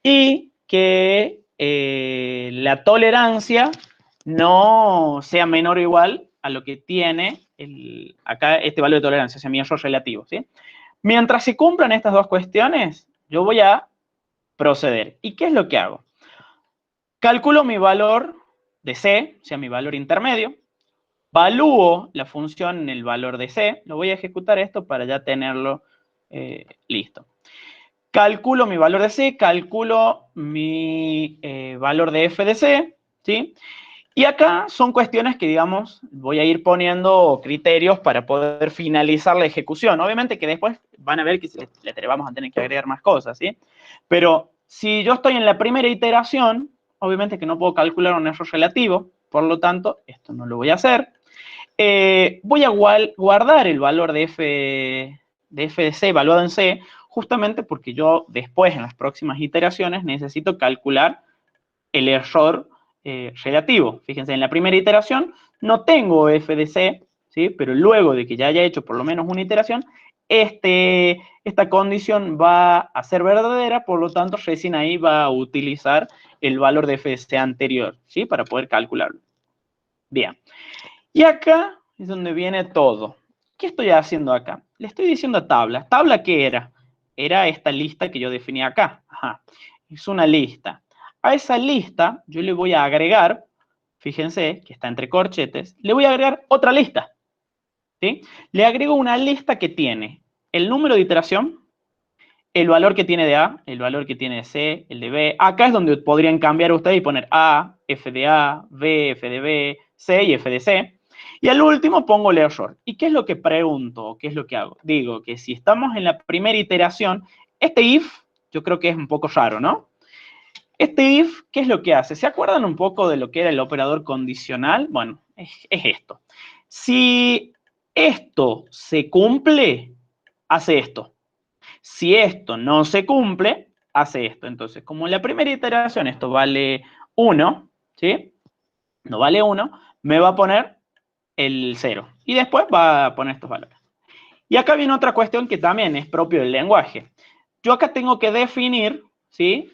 y que la tolerancia no sea menor o igual a lo que tiene acá este valor de tolerancia, o sea, mi error relativo, ¿sí? Mientras se cumplan estas dos cuestiones, yo voy a proceder. ¿Y qué es lo que hago? Calculo mi valor de C, o sea, mi valor intermedio, valúo la función en el valor de C, lo voy a ejecutar esto para ya tenerlo listo. Calculo mi valor de C, calculo mi valor de f de C, ¿sí? Y acá son cuestiones que, digamos, voy a ir poniendo criterios para poder finalizar la ejecución. Obviamente que después van a ver que le vamos a tener que agregar más cosas, ¿sí? Pero si yo estoy en la primera iteración, obviamente que no puedo calcular un error relativo, por lo tanto, esto no lo voy a hacer. Voy a guardar el valor de f de C evaluado en C, justamente porque yo después, en las próximas iteraciones, necesito calcular el error relativo. Fíjense, en la primera iteración no tengo f de C, ¿sí? Pero luego de que ya haya hecho por lo menos una iteración, esta condición va a ser verdadera, por lo tanto, recién ahí va a utilizar el valor de f de C anterior, ¿sí? Para poder calcularlo. Bien. Y acá es donde viene todo. ¿Qué estoy haciendo acá? Le estoy diciendo a tabla. ¿Tabla qué era? Era esta lista que yo definí acá. Ajá. Es una lista. A esa lista yo le voy a agregar, fíjense que está entre corchetes, le voy a agregar otra lista. ¿Sí? Le agrego una lista que tiene el número de iteración, el valor que tiene de A, el valor que tiene de C, el de B. Acá es donde podrían cambiar ustedes y poner A, F de A, B, F de B, C y F de C. Y al último pongo el error. ¿Y qué es lo que pregunto? ¿Qué es lo que hago? Digo que si estamos en la primera iteración, este if, yo creo que es un poco raro, ¿no? Este if, ¿qué es lo que hace? ¿Se acuerdan un poco de lo que era el operador condicional? Bueno, es esto. Si esto se cumple, hace esto. Si esto no se cumple, hace esto. Entonces, como en la primera iteración esto vale 1, ¿sí? No vale 1, me va a poner el 0. Y después va a poner estos valores. Y acá viene otra cuestión que también es propio del lenguaje. Yo acá tengo que definir, ¿sí?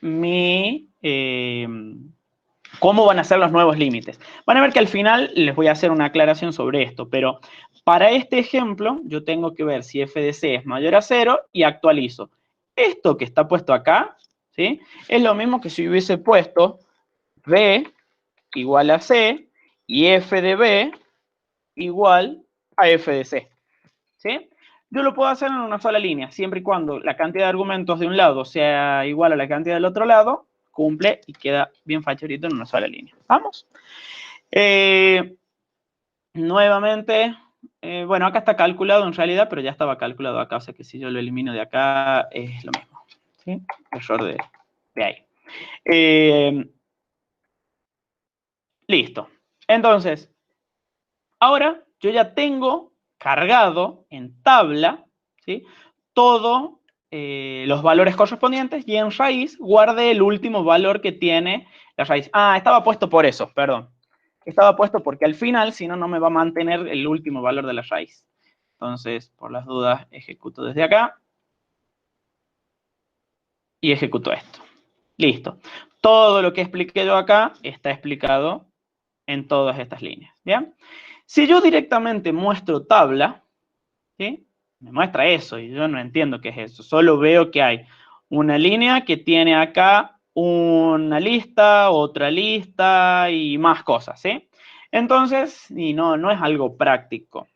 Cómo van a ser los nuevos límites. Van a ver que al final les voy a hacer una aclaración sobre esto, pero para este ejemplo yo tengo que ver si f de c es mayor a 0 y actualizo. Esto que está puesto acá, ¿sí? Es lo mismo que si hubiese puesto b igual a c y f de b igual a f de c, ¿sí? Yo lo puedo hacer en una sola línea, siempre y cuando la cantidad de argumentos de un lado sea igual a la cantidad del otro lado, cumple y queda bien facherito en una sola línea. ¿Vamos? Nuevamente, bueno, acá está calculado en realidad, pero ya estaba calculado acá, o sea que si yo lo elimino de acá es lo mismo, ¿sí? Error de ahí. Listo. Entonces, ahora yo ya tengo cargado en tabla, ¿sí? Todos los valores correspondientes y en raíz guardé el último valor que tiene la raíz. Ah, estaba puesto por eso, perdón. Estaba puesto porque al final, si no, no me va a mantener el último valor de la raíz. Entonces, por las dudas, ejecuto desde acá y ejecuto esto. Listo. Todo lo que expliqué yo acá está explicado en todas estas líneas. ¿Bien? Si yo directamente muestro tabla, ¿sí? Me muestra eso y yo no entiendo qué es eso. Solo veo que hay una línea que tiene acá una lista, otra lista y más cosas, ¿sí? Entonces, y no es algo práctico.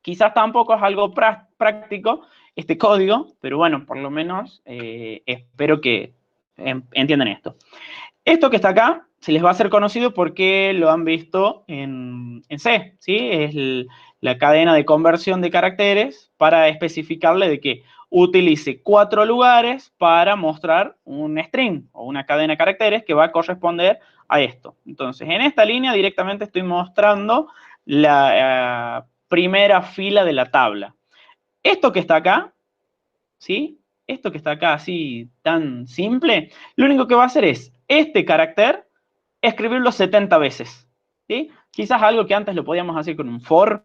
Quizás tampoco es algo práctico este código, pero bueno, por lo menos espero que entiendan esto. Esto que está acá se les va a hacer conocido porque lo han visto en C, ¿sí? Es la cadena de conversión de caracteres para especificarle de que utilice 4 lugares para mostrar un string o una cadena de caracteres que va a corresponder a esto. Entonces, en esta línea directamente estoy mostrando la primera fila de la tabla. Esto que está acá, ¿sí? Esto que está acá así tan simple, lo único que va a hacer es este carácter escribirlo 70 veces, ¿sí? Quizás algo que antes lo podíamos hacer con un for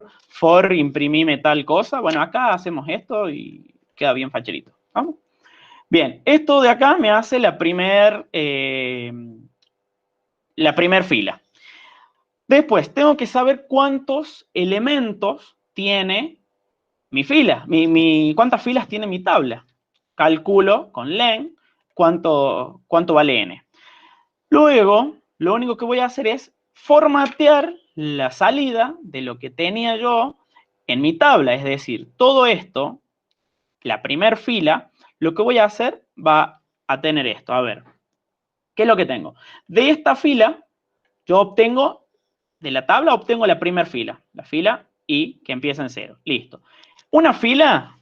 imprimime tal cosa. Bueno, acá hacemos esto y queda bien facherito. ¿Vamos? Bien, esto de acá me hace la primer fila. Después, tengo que saber cuántos elementos tiene mi fila, cuántas filas tiene mi tabla. Calculo con len cuánto vale n. Luego, lo único que voy a hacer es formatear la salida de lo que tenía yo en mi tabla. Es decir, todo esto, la primera fila, lo que voy a hacer va a tener esto. A ver, ¿qué es lo que tengo? De esta fila, yo obtengo, de la tabla obtengo la primera fila. La fila I que empieza en 0. Listo. Una fila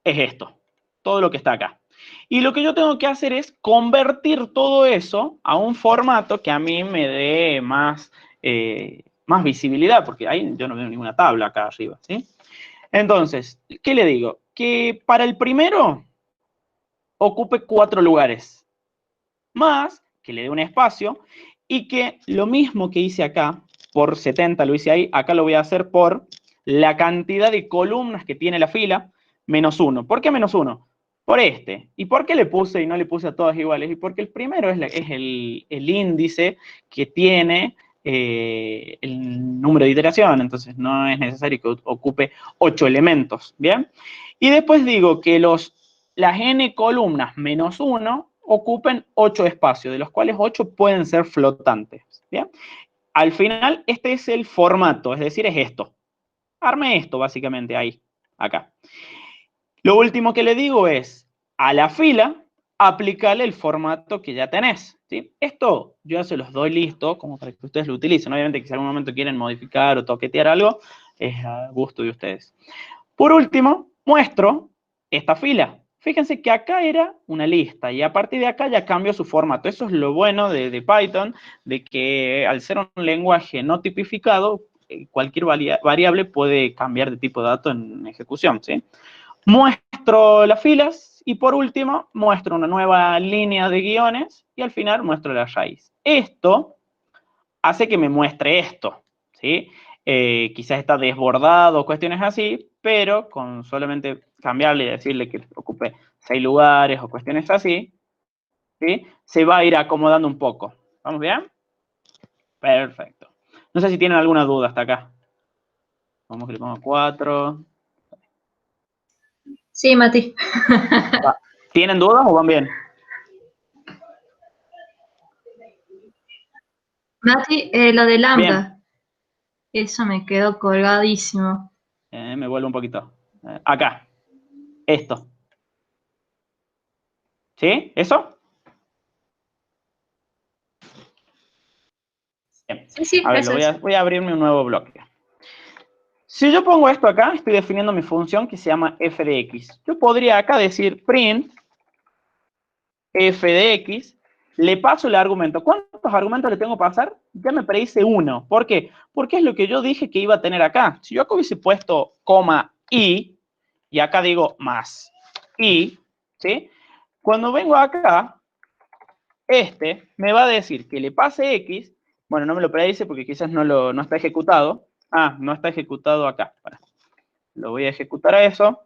es esto, todo lo que está acá. Y lo que yo tengo que hacer es convertir todo eso a un formato que a mí me dé más visibilidad, porque ahí yo no veo ninguna tabla acá arriba, ¿sí? Entonces, ¿qué le digo? Que para el primero ocupe 4 lugares, más que le dé un espacio, y que lo mismo que hice acá, por 70 lo hice ahí, acá lo voy a hacer por la cantidad de columnas que tiene la fila, menos 1. ¿Por qué menos 1? Por este. ¿Y por qué le puse y no le puse a todas iguales? Y porque el primero es el índice que tiene el número de iteración, entonces no es necesario que ocupe 8 elementos, ¿bien? Y después digo que las n columnas menos 1 ocupen 8 espacios, de los cuales 8 pueden ser flotantes, ¿bien? Al final, este es el formato, es decir, es esto. Arme esto, básicamente, ahí, acá. Lo último que le digo es, a la fila, aplicarle el formato que ya tenés, ¿sí? Esto yo ya se los doy listo, como para que ustedes lo utilicen. Obviamente que si en algún momento quieren modificar o toquetear algo, es a gusto de ustedes. Por último, muestro esta fila. Fíjense que acá era una lista y a partir de acá ya cambió su formato. Eso es lo bueno de Python, de que al ser un lenguaje no tipificado, cualquier variable puede cambiar de tipo de dato en ejecución, ¿sí? Muestro las filas y por último muestro una nueva línea de guiones y al final muestro la raíz. Esto hace que me muestre esto, ¿sí? Quizás está desbordado o cuestiones así, pero con solamente cambiarle y decirle que ocupe 6 lugares o cuestiones así, ¿sí? Se va a ir acomodando un poco. ¿Vamos bien? Perfecto. No sé si tienen alguna duda hasta acá. Vamos que le pongo 4. Sí, Mati. ¿Tienen dudas o van bien? Mati, lo de lambda. Bien. Eso me quedó colgadísimo. Me vuelvo un poquito. Acá. Esto. ¿Sí? ¿Eso? Bien. Sí, A ver, eso es. voy a abrirme un nuevo bloque. Si yo pongo esto acá, estoy definiendo mi función que se llama f de x. Yo podría acá decir print f de x, le paso el argumento. ¿Cuántos argumentos le tengo que pasar? Ya me predice 1. ¿Por qué? Porque es lo que yo dije que iba a tener acá. Si yo acá hubiese puesto coma y acá digo más y, ¿sí? Cuando vengo acá, este me va a decir que le pase x. Bueno, no me lo predice porque quizás no está ejecutado. Ah, no está ejecutado acá. Bueno, lo voy a ejecutar a eso.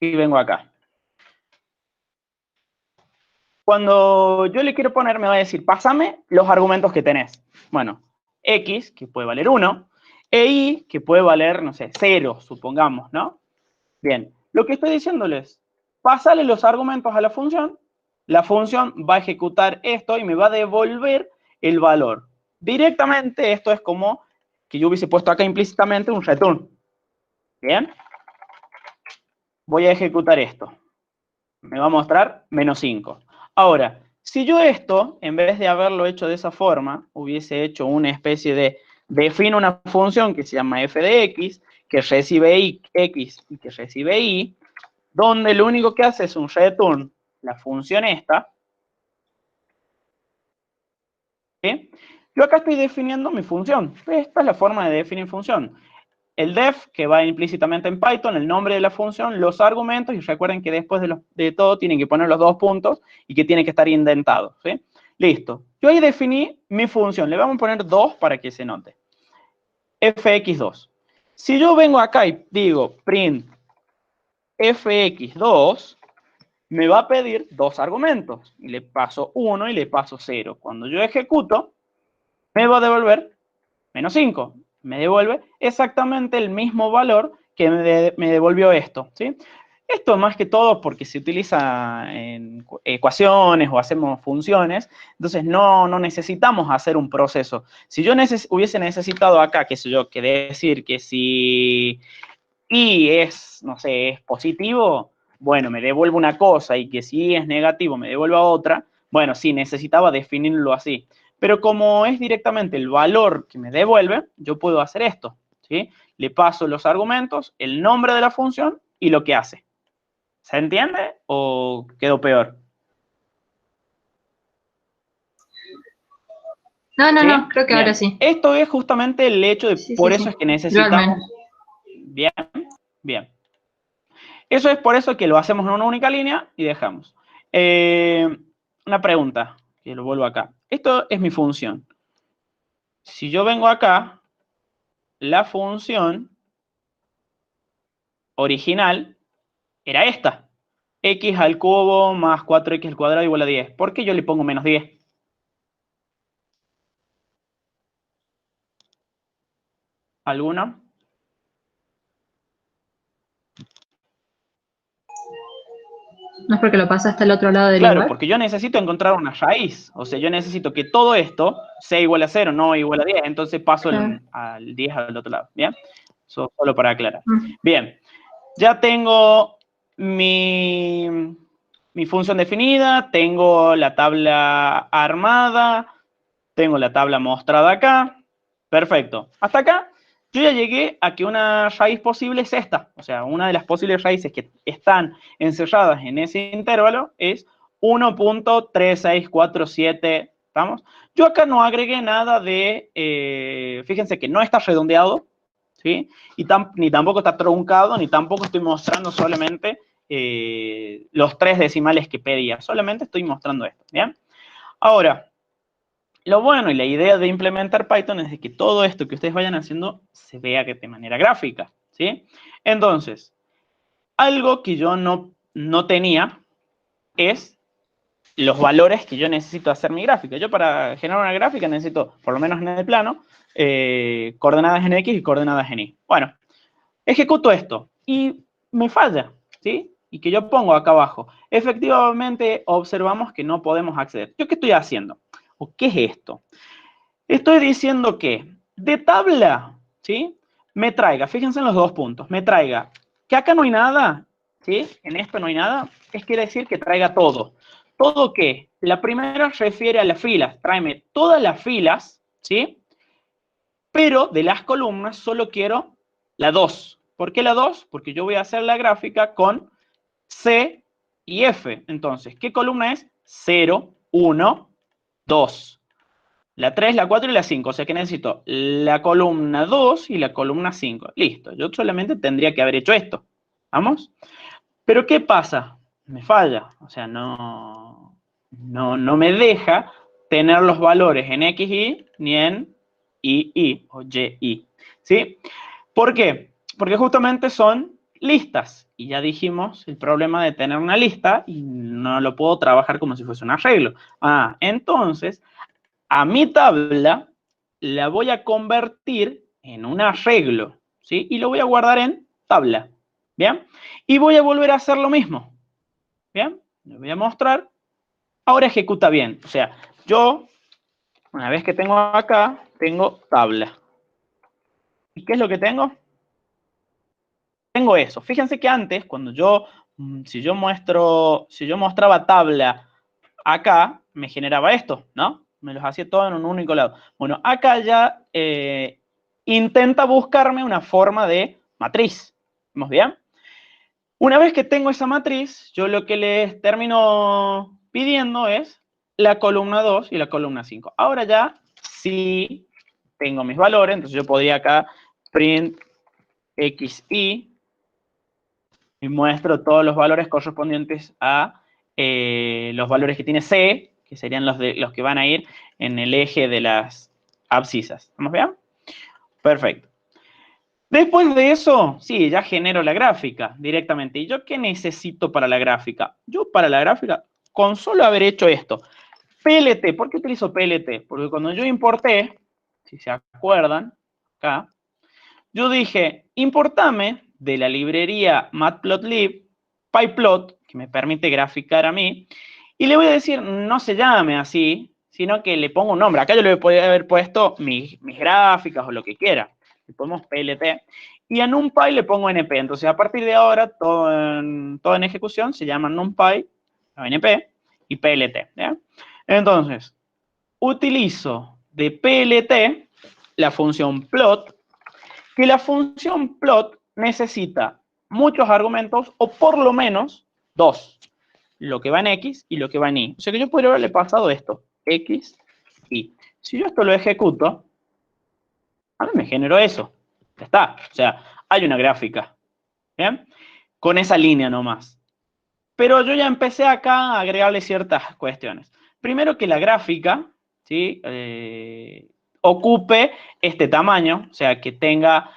Y vengo acá. Cuando yo le quiero poner, me va a decir, pásame los argumentos que tenés. Bueno, x, que puede valer 1, e y, que puede valer, no sé, 0, supongamos, ¿no? Bien, lo que estoy diciéndoles, pásale los argumentos a la función va a ejecutar esto y me va a devolver el valor. Directamente, esto es como que yo hubiese puesto acá implícitamente un return. Bien. Voy a ejecutar esto. Me va a mostrar menos 5. Ahora, si yo esto, en vez de haberlo hecho de esa forma, hubiese hecho una especie de, defino una función que se llama f de x, que recibe x y que recibe y, donde lo único que hace es un return, la función esta, ¿sí? Yo acá estoy definiendo mi función. Esta es la forma de definir función. El def, que va implícitamente en Python, el nombre de la función, los argumentos, y recuerden que después de todo tienen que poner los 2 puntos y que tiene que estar indentado, ¿sí? Listo. Yo ahí definí mi función. Le vamos a poner 2 para que se note. fx2. Si yo vengo acá y digo print fx2, me va a pedir 2 argumentos. Y le paso 1 y le paso 0. Cuando yo ejecuto, me va a devolver menos 5. Me devuelve exactamente el mismo valor que me devolvió esto, ¿sí? Esto más que todo porque se utiliza en ecuaciones o hacemos funciones, entonces no necesitamos hacer un proceso. Si yo hubiese necesitado acá, qué sé yo, que decir que si y es, no sé, es positivo, bueno, me devuelve una cosa, y que si es negativo me devuelva otra, bueno, sí, necesitaba definirlo así. Pero como es directamente el valor que me devuelve, yo puedo hacer esto, ¿sí? Le paso los argumentos, el nombre de la función y lo que hace. ¿Se entiende o quedó peor? No, ¿Sí? no, creo que Bien. ahora sí. Esto es justamente el hecho de, Sí, por sí, eso sí. es que Yo al menos. necesitamos... Bien, bien. Eso es por eso que lo hacemos en una única línea y dejamos. Una pregunta, que lo vuelvo acá. Esto es mi función. Si yo vengo acá, la función original era esta. X al cubo más 4x al cuadrado igual a 10. ¿Por qué yo le pongo menos 10? ¿Alguna? ¿No es porque lo pasaste al otro lado del Claro, igual? porque yo necesito encontrar una raíz. O sea, yo necesito que todo esto sea igual a 0, no igual a 10. Entonces paso Claro. al 10 al otro lado. ¿Bien? Eso solo para aclarar. Mm. Bien. Ya tengo mi función definida, tengo la tabla armada, tengo la tabla mostrada acá. Perfecto. Hasta acá yo ya llegué a que una raíz posible es esta. O sea, una de las posibles raíces que están encerradas en ese intervalo es 1.3647. ¿Estamos? Yo acá no agregué nada de... fíjense que no está redondeado, ¿sí? Ni tampoco está truncado, ni tampoco estoy mostrando solamente los 3 decimales que pedía. Solamente estoy mostrando esto, ¿bien? Ahora, lo bueno y la idea de implementar Python es de que todo esto que ustedes vayan haciendo se vea de manera gráfica, ¿sí? Entonces, algo que yo no tenía es los valores que yo necesito hacer mi gráfica. Yo para generar una gráfica necesito, por lo menos en el plano, coordenadas en X y coordenadas en Y. Bueno, ejecuto esto y me falla, ¿sí? Y que yo pongo acá abajo. Efectivamente, observamos que no podemos acceder. ¿Yo qué estoy haciendo? ¿O qué es esto? Estoy diciendo que de tabla, ¿sí? Me traiga, fíjense en los 2 puntos, me traiga que acá no hay nada, ¿sí? En esto no hay nada, es quiere decir que traiga todo. ¿Todo qué? La primera refiere a las filas, tráeme todas las filas, ¿sí? Pero de las columnas solo quiero la 2. ¿Por qué la 2? Porque yo voy a hacer la gráfica con C y F. Entonces, ¿qué columna es? 0, 1, 2. La 3, la 4 y la 5. O sea que necesito la columna 2 y la columna 5. Listo. Yo solamente tendría que haber hecho esto. ¿Vamos? Pero ¿qué pasa? Me falla. O sea, no me deja tener los valores en XY ni en YY o YY. ¿Sí? ¿Por qué? Porque justamente son listas. Y ya dijimos el problema de tener una lista y no lo puedo trabajar como si fuese un arreglo. Entonces, a mi tabla la voy a convertir en un arreglo, ¿sí? Y lo voy a guardar en tabla, ¿bien? Y voy a volver a hacer lo mismo, ¿bien? Lo voy a mostrar. Ahora ejecuta bien. O sea, yo, una vez que tengo acá, tengo tabla. ¿Y qué es lo que tengo? Tengo eso. Fíjense que antes, cuando si yo mostraba tabla acá, me generaba esto, ¿no? Me los hacía todo en un único lado. Bueno, acá ya intenta buscarme una forma de matriz. ¿Vamos bien? Una vez que tengo esa matriz, yo lo que les termino pidiendo es la columna 2 y la columna 5. Ahora ya sí tengo mis valores, entonces yo podría acá print xy y muestro todos los valores correspondientes a los valores que tiene C, que serían los que van a ir en el eje de las abscisas. ¿Vamos bien? Perfecto. Después de eso, sí, ya genero la gráfica directamente. ¿Y yo qué necesito para la gráfica? Yo para la gráfica, con solo haber hecho esto, PLT, ¿por qué utilizo PLT? Porque cuando yo importé, si se acuerdan, acá, yo dije, importame de la librería Matplotlib PyPlot, que me permite graficar a mí, y le voy a decir, no se llame así, sino que le pongo un nombre. Acá yo le voy a haber puesto mis gráficas o lo que quiera. Le ponemos PLT. Y a NumPy le pongo NP. Entonces, a partir de ahora, todo en ejecución se llama NumPy, NP y PLT. ¿ya? Entonces, utilizo de PLT la función plot, que la función plot necesita muchos argumentos, o por lo menos 2. Lo que va en X y lo que va en Y. O sea que yo podría haberle pasado esto, X, Y. Si yo esto lo ejecuto, a mí me generó eso. Ya está. O sea, hay una gráfica. ¿Bien? Con esa línea nomás. Pero yo ya empecé acá a agregarle ciertas cuestiones. Primero que la gráfica, ¿sí? Ocupe este tamaño, o sea, que tenga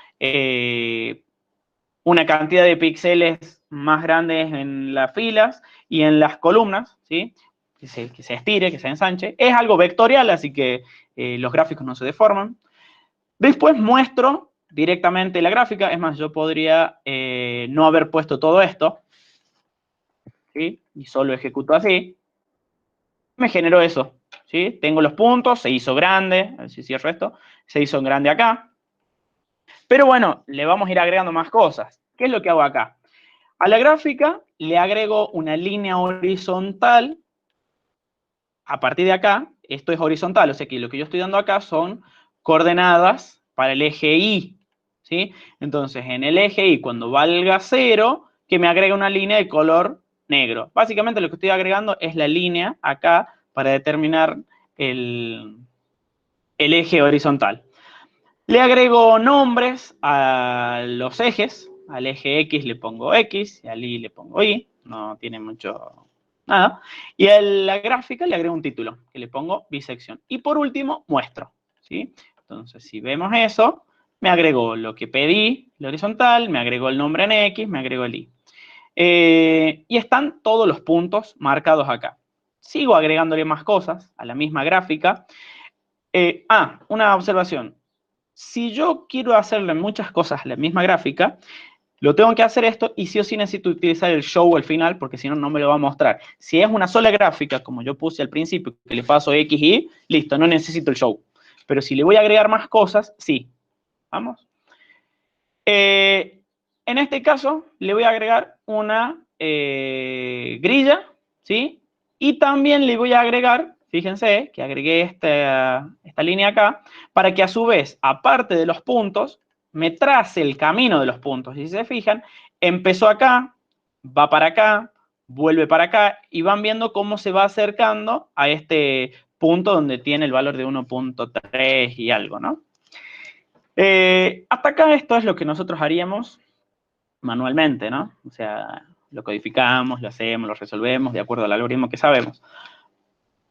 una cantidad de píxeles más grandes en las filas y en las columnas, ¿sí? Que se estire, que se ensanche. Es algo vectorial, así que los gráficos no se deforman. Después muestro directamente la gráfica. Es más, yo podría no haber puesto todo esto, ¿sí? Y solo ejecuto así. Me generó eso, ¿sí? Tengo los puntos, se hizo grande, a ver si cierro esto, se hizo grande acá. Pero bueno, le vamos a ir agregando más cosas. ¿Qué es lo que hago acá? A la gráfica le agrego una línea horizontal. A partir de acá, esto es horizontal, o sea que lo que yo estoy dando acá son coordenadas para el eje Y, ¿sí? Entonces, en el eje Y, cuando valga 0, que me agregue una línea de color negro. Básicamente lo que estoy agregando es la línea acá para determinar el eje horizontal. Le agrego nombres a los ejes. Al eje X le pongo X, y al Y le pongo Y. No tiene mucho... nada. Y a la gráfica le agrego un título, que le pongo bisección. Y por último, muestro. ¿sí? Entonces, si vemos eso, me agregó lo que pedí, la horizontal, me agregó el nombre en X, me agregó el Y. Y están todos los puntos marcados acá. Sigo agregándole más cosas a la misma gráfica. Una observación. Si yo quiero hacerle muchas cosas a la misma gráfica, lo tengo que hacer esto y sí o sí necesito utilizar el show al final porque si no, no me lo va a mostrar. Si es una sola gráfica, como yo puse al principio, que le paso X y Y, listo, no necesito el show. Pero si le voy a agregar más cosas, sí. ¿Vamos? En este caso, le voy a agregar una grilla, ¿sí? Y también le voy a agregar, fíjense que agregué esta línea acá, para que a su vez, aparte de los puntos, me trace el camino de los puntos. Si se fijan, empezó acá, va para acá, vuelve para acá, y van viendo cómo se va acercando a este punto donde tiene el valor de 1.3 y algo, ¿no? Hasta acá esto es lo que nosotros haríamos manualmente, ¿no? O sea, lo codificamos, lo hacemos, lo resolvemos de acuerdo al algoritmo que sabemos.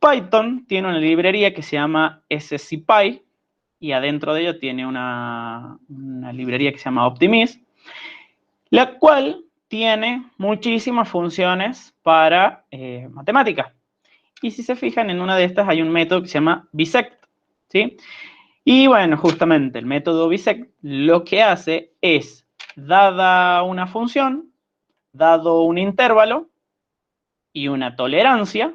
Python tiene una librería que se llama scpy y adentro de ello tiene una librería que se llama Optimist, la cual tiene muchísimas funciones para matemática. Y si se fijan, en una de estas hay un método que se llama bisect, ¿sí? Y bueno, justamente el método bisect lo que hace es, dada una función, dado un intervalo y una tolerancia,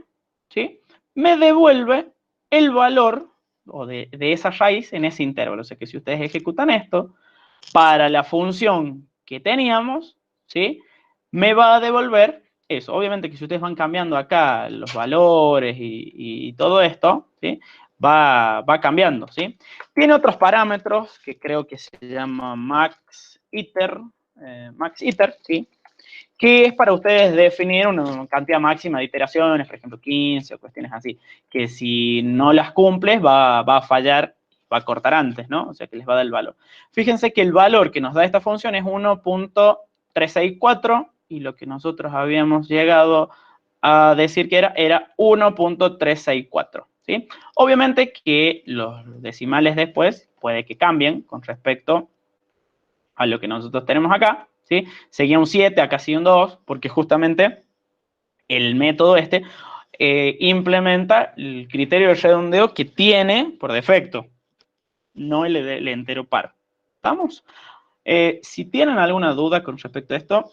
¿sí? Me devuelve el valor o de esa raíz en ese intervalo. O sea que si ustedes ejecutan esto, para la función que teníamos, ¿sí? Me va a devolver eso. Obviamente que si ustedes van cambiando acá los valores y todo esto, ¿sí? Va cambiando, ¿sí? Tiene otros parámetros que creo que se llama max iter, ¿sí? Que es para ustedes definir una cantidad máxima de iteraciones, por ejemplo 15 o cuestiones así, que si no las cumples va a fallar, va a cortar antes, ¿no? O sea que les va a dar el valor. Fíjense que el valor que nos da esta función es 1.364 y lo que nosotros habíamos llegado a decir que era 1.364, ¿sí? Obviamente que los decimales después puede que cambien con respecto a lo que nosotros tenemos acá, ¿sí? Seguía un 7, acá sigue un 2, porque justamente el método implementa el criterio de redondeo que tiene por defecto. no el entero par. ¿Estamos? Si tienen alguna duda con respecto a esto,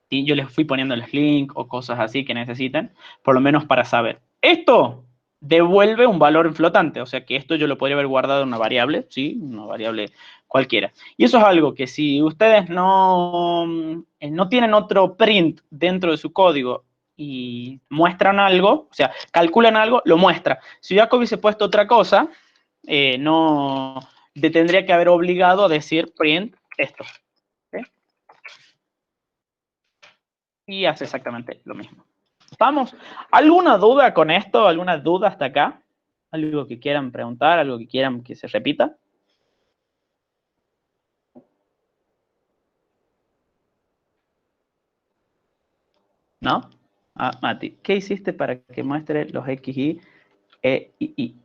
y yo les fui poniendo los links o cosas así que necesiten, por lo menos para saber. Esto devuelve un valor en flotante, o sea que esto yo lo podría haber guardado en una variable, ¿sí? Una variable cualquiera. Y eso es algo que si ustedes no tienen otro print dentro de su código y muestran algo, o sea, calculan algo, lo muestra. Si yo acá hubiese puesto otra cosa, no te tendría que haber obligado a decir print esto. ¿Sí? Y hace exactamente lo mismo. ¿Vamos? ¿Alguna duda con esto? ¿Alguna duda hasta acá? ¿Algo que quieran preguntar? ¿Algo que quieran que se repita? ¿No? Ah, Mati, ¿qué hiciste para que muestre los X, Y, E, I, I?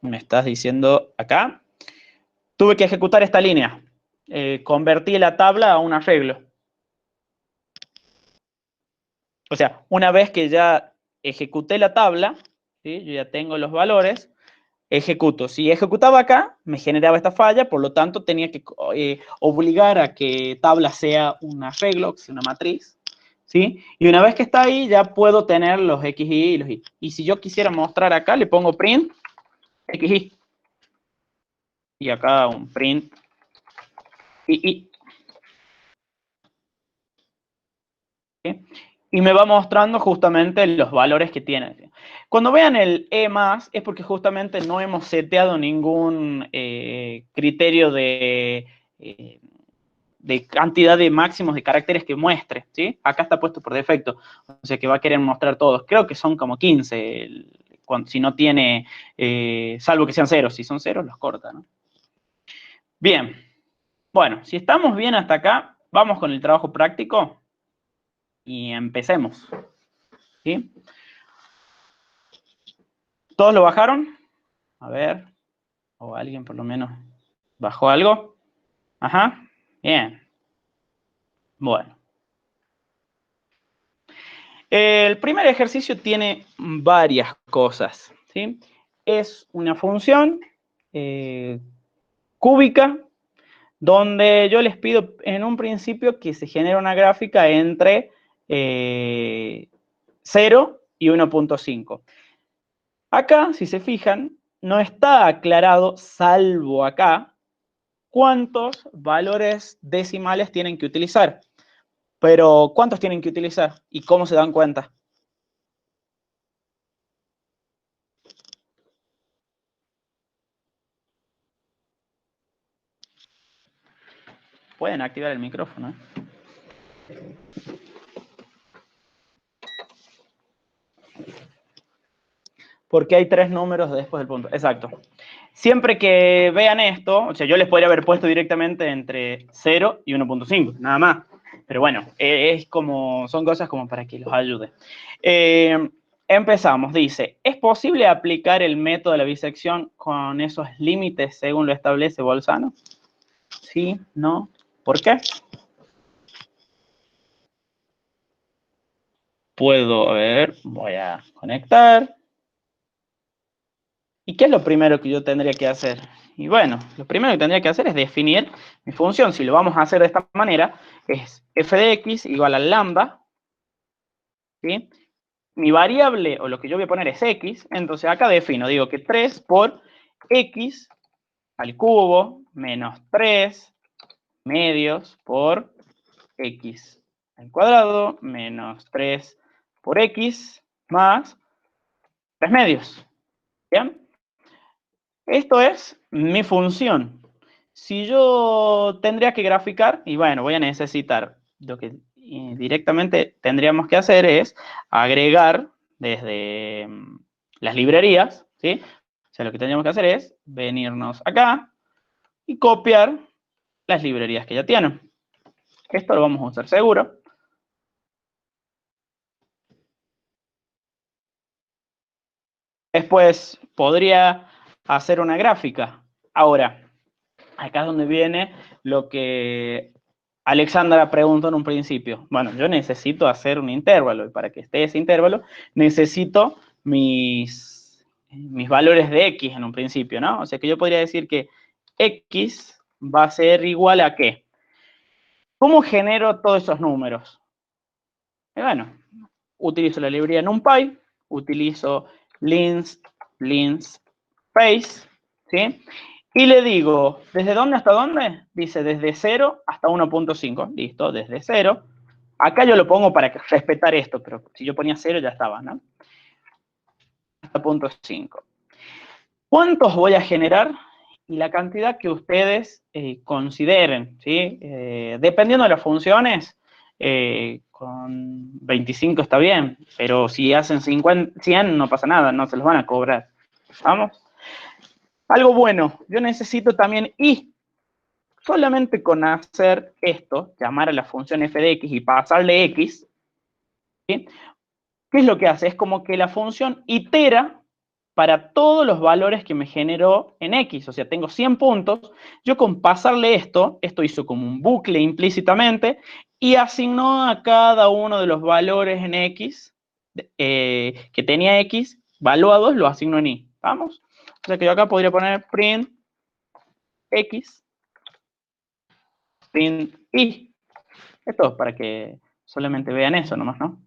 Me estás diciendo acá. Tuve que ejecutar esta línea. Convertí la tabla a un arreglo. O sea, una vez que ya ejecuté la tabla, ¿sí? Yo ya tengo los valores, ejecuto. Si ejecutaba acá, me generaba esta falla, por lo tanto tenía que obligar a que tabla sea un arreglo, que sea una matriz, ¿sí? Y una vez que está ahí, ya puedo tener los X, Y y los Y. Y si yo quisiera mostrar acá, le pongo print X, Y. Y acá un print Y. ¿Sí? Y me va mostrando justamente los valores que tiene. Cuando vean el E+, es porque justamente no hemos seteado ningún criterio de cantidad de máximos de caracteres que muestre, ¿sí? Acá está puesto por defecto, o sea que va a querer mostrar todos. Creo que son como 15, si no tiene, salvo que sean ceros. Si son ceros, los corta, ¿no? Bien. Bueno, si estamos bien hasta acá, vamos con el trabajo práctico y empecemos. ¿Sí? ¿Todos lo bajaron? A ver, o alguien por lo menos bajó algo. Ajá, bien. Bueno. El primer ejercicio tiene varias cosas, ¿sí? Es una función cúbica donde yo les pido en un principio que se genere una gráfica entre 0 y 1.5. Acá, si se fijan, no está aclarado, salvo acá, cuántos valores decimales tienen que utilizar. Pero, ¿cuántos tienen que utilizar? ¿Y cómo se dan cuenta? Pueden activar el micrófono, ¿eh? Porque hay 3 números después del punto. Exacto. Siempre que vean esto, o sea, yo les podría haber puesto directamente entre 0 y 1.5, nada más. Pero bueno, es como, son cosas como para que los ayude. Empezamos, dice, ¿es posible aplicar el método de la bisección con esos límites según lo establece Bolzano? ¿Sí? ¿No? ¿Por qué? Puedo, a ver, voy a conectar. ¿Y qué es lo primero que yo tendría que hacer? Y bueno, lo primero que tendría que hacer es definir mi función. Si lo vamos a hacer de esta manera, es f de x igual a lambda, ¿sí? Mi variable, o lo que yo voy a poner es x, entonces acá defino, digo que 3 por x al cubo menos 3 medios por x al cuadrado menos 3 por x más 3 medios. ¿Bien? Esto es mi función. Si yo tendría que graficar, y bueno, voy a necesitar, lo que directamente tendríamos que hacer es agregar desde las librerías, ¿sí? O sea, lo que tendríamos que hacer es venirnos acá y copiar las librerías que ya tienen. Esto lo vamos a usar seguro. Después podría hacer una gráfica. Ahora, acá es donde viene lo que Alexandra preguntó en un principio. Bueno, yo necesito hacer un intervalo, y para que esté ese intervalo, necesito mis mis valores de x en un principio, ¿no? O sea que yo podría decir que x va a ser igual a ¿qué? ¿Cómo genero todos esos números? Y bueno, utilizo la librería NumPy, utilizo linspace, ¿sí? Y le digo, ¿desde dónde hasta dónde? Dice, desde 0 hasta 1.5. Listo, desde 0. Acá yo lo pongo para respetar esto, pero si yo ponía 0 ya estaba, ¿no? Hasta 0.5. ¿Cuántos voy a generar? Y la cantidad que ustedes consideren, ¿sí? Dependiendo de las funciones, con 25 está bien, pero si hacen 50, 100 no pasa nada, no se los van a cobrar. ¿Vamos? Algo bueno, yo necesito también y solamente con hacer esto, llamar a la función f de x y pasarle x, ¿sí? ¿Qué es lo que hace? Es como que la función itera para todos los valores que me generó en x, o sea, tengo 100 puntos, yo con pasarle esto hizo como un bucle implícitamente, y asignó a cada uno de los valores en x, que tenía x, valuados, lo asignó en y, ¿vamos? O sea que yo acá podría poner print x, print y, esto es para que solamente vean eso nomás, ¿no?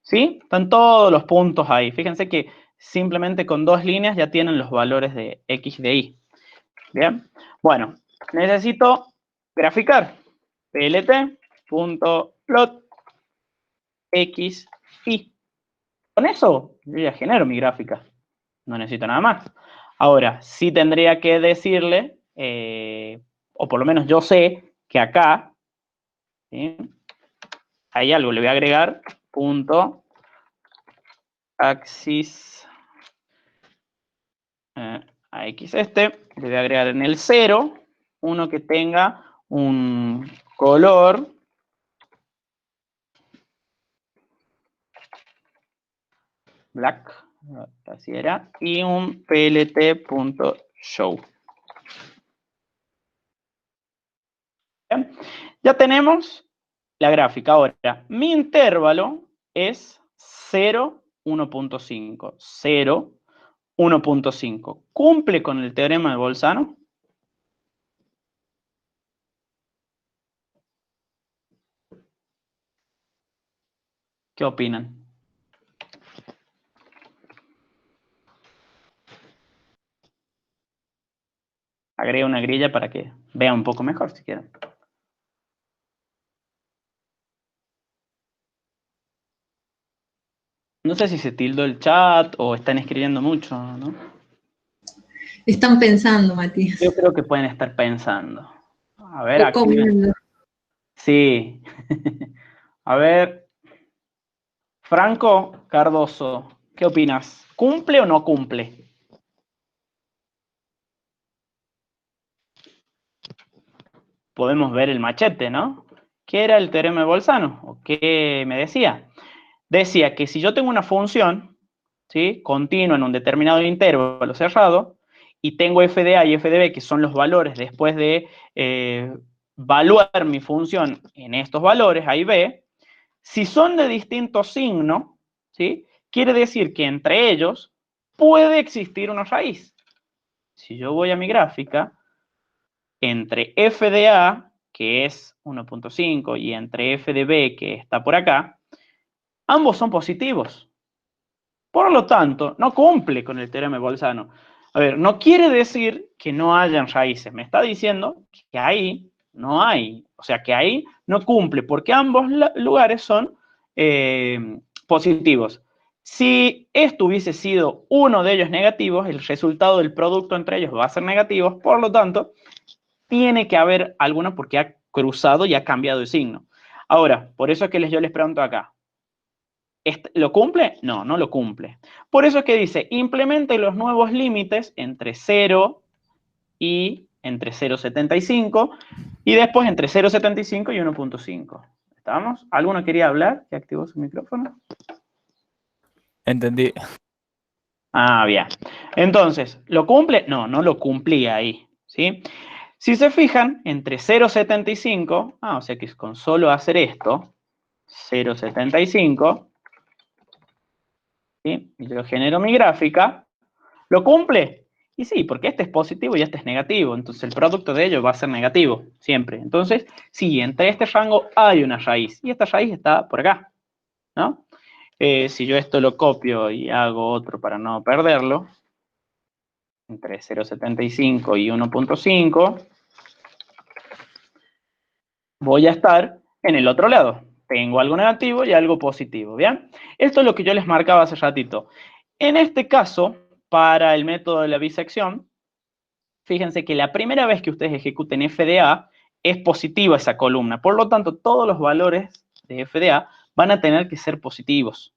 ¿Sí? Están todos los puntos ahí, fíjense que simplemente con 2 líneas ya tienen los valores de x y de y. Bien, bueno, necesito graficar. plt.plot x y. Con eso yo ya genero mi gráfica. No necesito nada más. Ahora, sí tendría que decirle, o por lo menos yo sé que acá, ¿sí? Hay algo, le voy a agregar punto axis a x le voy a agregar en el 0 uno que tenga un color black, así era, y un plt.show. Ya tenemos la gráfica. Ahora, mi intervalo es 0, 1.5. 0, 1.5. ¿Cumple con el teorema de Bolzano? ¿Qué opinan? Agrego una grilla para que vean un poco mejor si quieren. No sé si se tildó el chat o están escribiendo mucho, ¿no? Están pensando, Matías. Yo creo que pueden estar pensando. A ver, O aquí. comiendo. Sí. A ver. Franco Cardoso, ¿qué opinas? ¿Cumple o no cumple? Podemos ver el machete, ¿no? ¿Qué era el teorema de Bolzano? ¿O qué me decía? Decía que si yo tengo una función, ¿sí?, continua en un determinado intervalo cerrado, y tengo f de a y f de b, que son los valores después de evaluar mi función en estos valores, a y b, si son de distinto signo, ¿sí?, quiere decir que entre ellos puede existir una raíz. Si yo voy a mi gráfica, entre f de a, que es 1.5, y entre f de b, que está por acá, ambos son positivos. Por lo tanto, no cumple con el teorema de Bolzano. A ver, no quiere decir que no hayan raíces. Me está diciendo que ahí no hay. O sea, que ahí no cumple, porque ambos lugares son positivos. Si esto hubiese sido uno de ellos negativos, el resultado del producto entre ellos va a ser negativo. Por lo tanto, tiene que haber alguno porque ha cruzado y ha cambiado de signo. Ahora, por eso es que yo les pregunto acá. ¿Lo cumple? No, no lo cumple. Por eso es que dice, implemente los nuevos límites entre 0 y entre 0,75 y después entre 0,75 y 1.5. ¿Estamos? ¿Alguno quería hablar? ¿Que activó su micrófono? Entendí. Ah, bien. Entonces, ¿lo cumple? No, no lo cumplía ahí, ¿sí? Si se fijan, entre 0,75, o sea que con solo hacer esto, 0,75, ¿sí?, y yo genero mi gráfica, ¿Lo cumple? Y sí, porque este es positivo y este es negativo, entonces el producto de ellos va a ser negativo, siempre. Entonces, sí, entre este rango hay una raíz, y esta raíz está por acá, ¿no? Si yo esto lo copio y hago otro para no perderlo, entre 0,75 y 1,5, voy a estar en el otro lado. Tengo algo negativo y algo positivo, ¿bien? Esto es lo que yo les marcaba hace ratito. En este caso, para el método de la bisección, fíjense que la primera vez que ustedes ejecuten FDA, es positiva esa columna. Por lo tanto, todos los valores de FDA van a tener que ser positivos.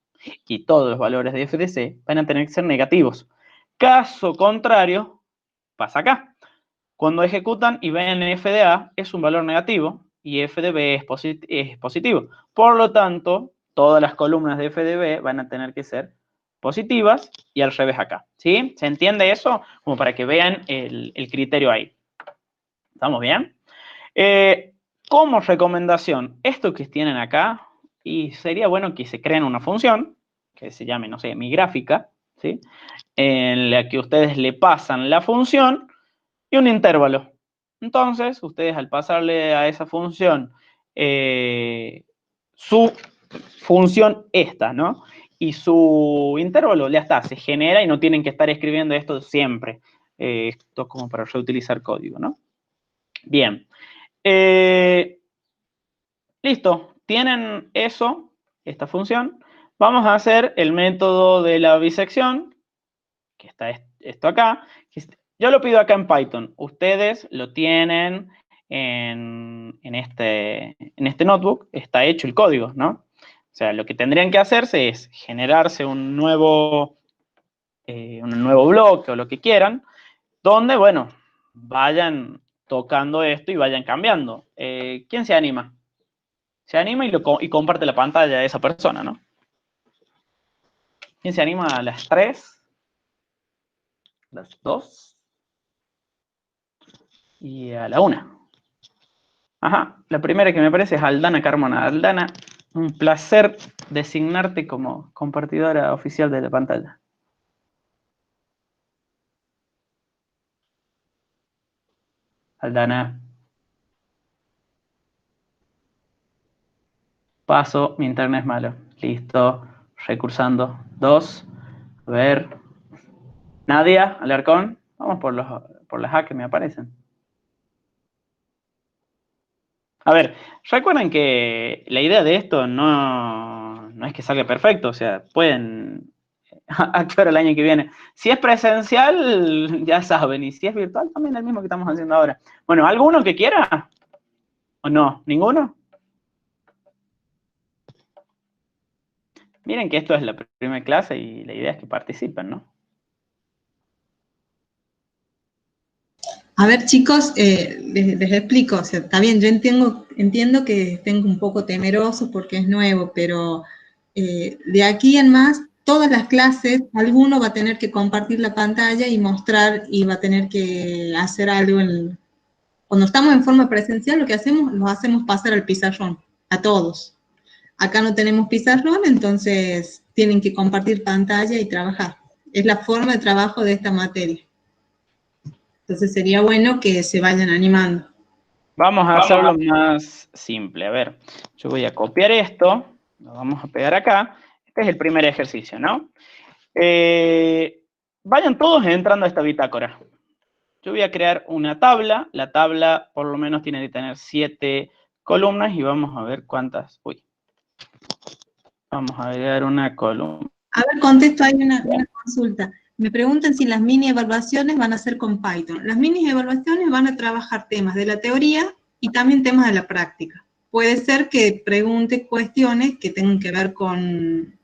Y todos los valores de FDC van a tener que ser negativos. Caso contrario, pasa acá. Cuando ejecutan y ven FDA, es un valor negativo y FDB es positivo. Por lo tanto, todas las columnas de FDB van a tener que ser positivas y al revés acá. ¿Sí? ¿Se entiende eso? Como para que vean el criterio ahí. ¿Estamos bien? Como recomendación, esto que tienen acá, y sería bueno que se creen una función, que se llame, no sé, mi gráfica, ¿sí? En la que ustedes le pasan la función y un intervalo. Entonces, ustedes al pasarle a esa función su función esta, ¿no? Y su intervalo ya está, se genera y no tienen que estar escribiendo esto siempre. Esto es como para reutilizar código, ¿no? Bien. Listo, tienen eso, esta función. Vamos a hacer el método de la bisección, que está esto acá. Yo lo pido acá en Python. Ustedes lo tienen en este notebook. Está hecho el código, ¿no? O sea, lo que tendrían que hacerse es generarse un nuevo bloque o lo que quieran, donde, bueno, vayan tocando esto y vayan cambiando. ¿Quién se anima? Se anima y comparte la pantalla de esa persona, ¿no? ¿Quién se anima a las 3? Las 2 y a la 1. Ajá, la primera que me aparece es Aldana Carmona. Aldana, un placer designarte como compartidora oficial de la pantalla. Aldana. Paso, mi internet es malo. Listo, recursando. 2. A ver. Nadia, Alarcón. Vamos por las A que me aparecen. A ver, recuerden que la idea de esto no es que salga perfecto, o sea, pueden actuar el año que viene. Si es presencial, ya saben, y si es virtual, también es el mismo que estamos haciendo ahora. Bueno, ¿alguno que quiera? ¿O no? ¿Ninguno? Miren que esto es la primera clase y la idea es que participen, ¿no? A ver, chicos, les explico. O sea, está bien, yo entiendo que estén un poco temerosos porque es nuevo, pero de aquí en más, todas las clases, alguno va a tener que compartir la pantalla y mostrar y va a tener que hacer algo. Cuando estamos en forma presencial, lo que hacemos, los hacemos pasar al pizarrón, a todos. Acá no tenemos pizarrón, entonces tienen que compartir pantalla y trabajar. Es la forma de trabajo de esta materia. Entonces sería bueno que se vayan animando. Vamos a hacerlo más simple. A ver, yo voy a copiar esto, lo vamos a pegar acá. Este es el primer ejercicio, ¿no? Vayan todos entrando a esta bitácora. Yo voy a crear una tabla. La tabla por lo menos tiene que tener 7 columnas y vamos a ver cuántas. Uy. Vamos a agregar una columna. A ver, contesto, hay una consulta. Me preguntan si las mini evaluaciones van a ser con Python. Las mini evaluaciones van a trabajar temas de la teoría y también temas de la práctica. Puede ser que pregunte cuestiones que tengan que ver con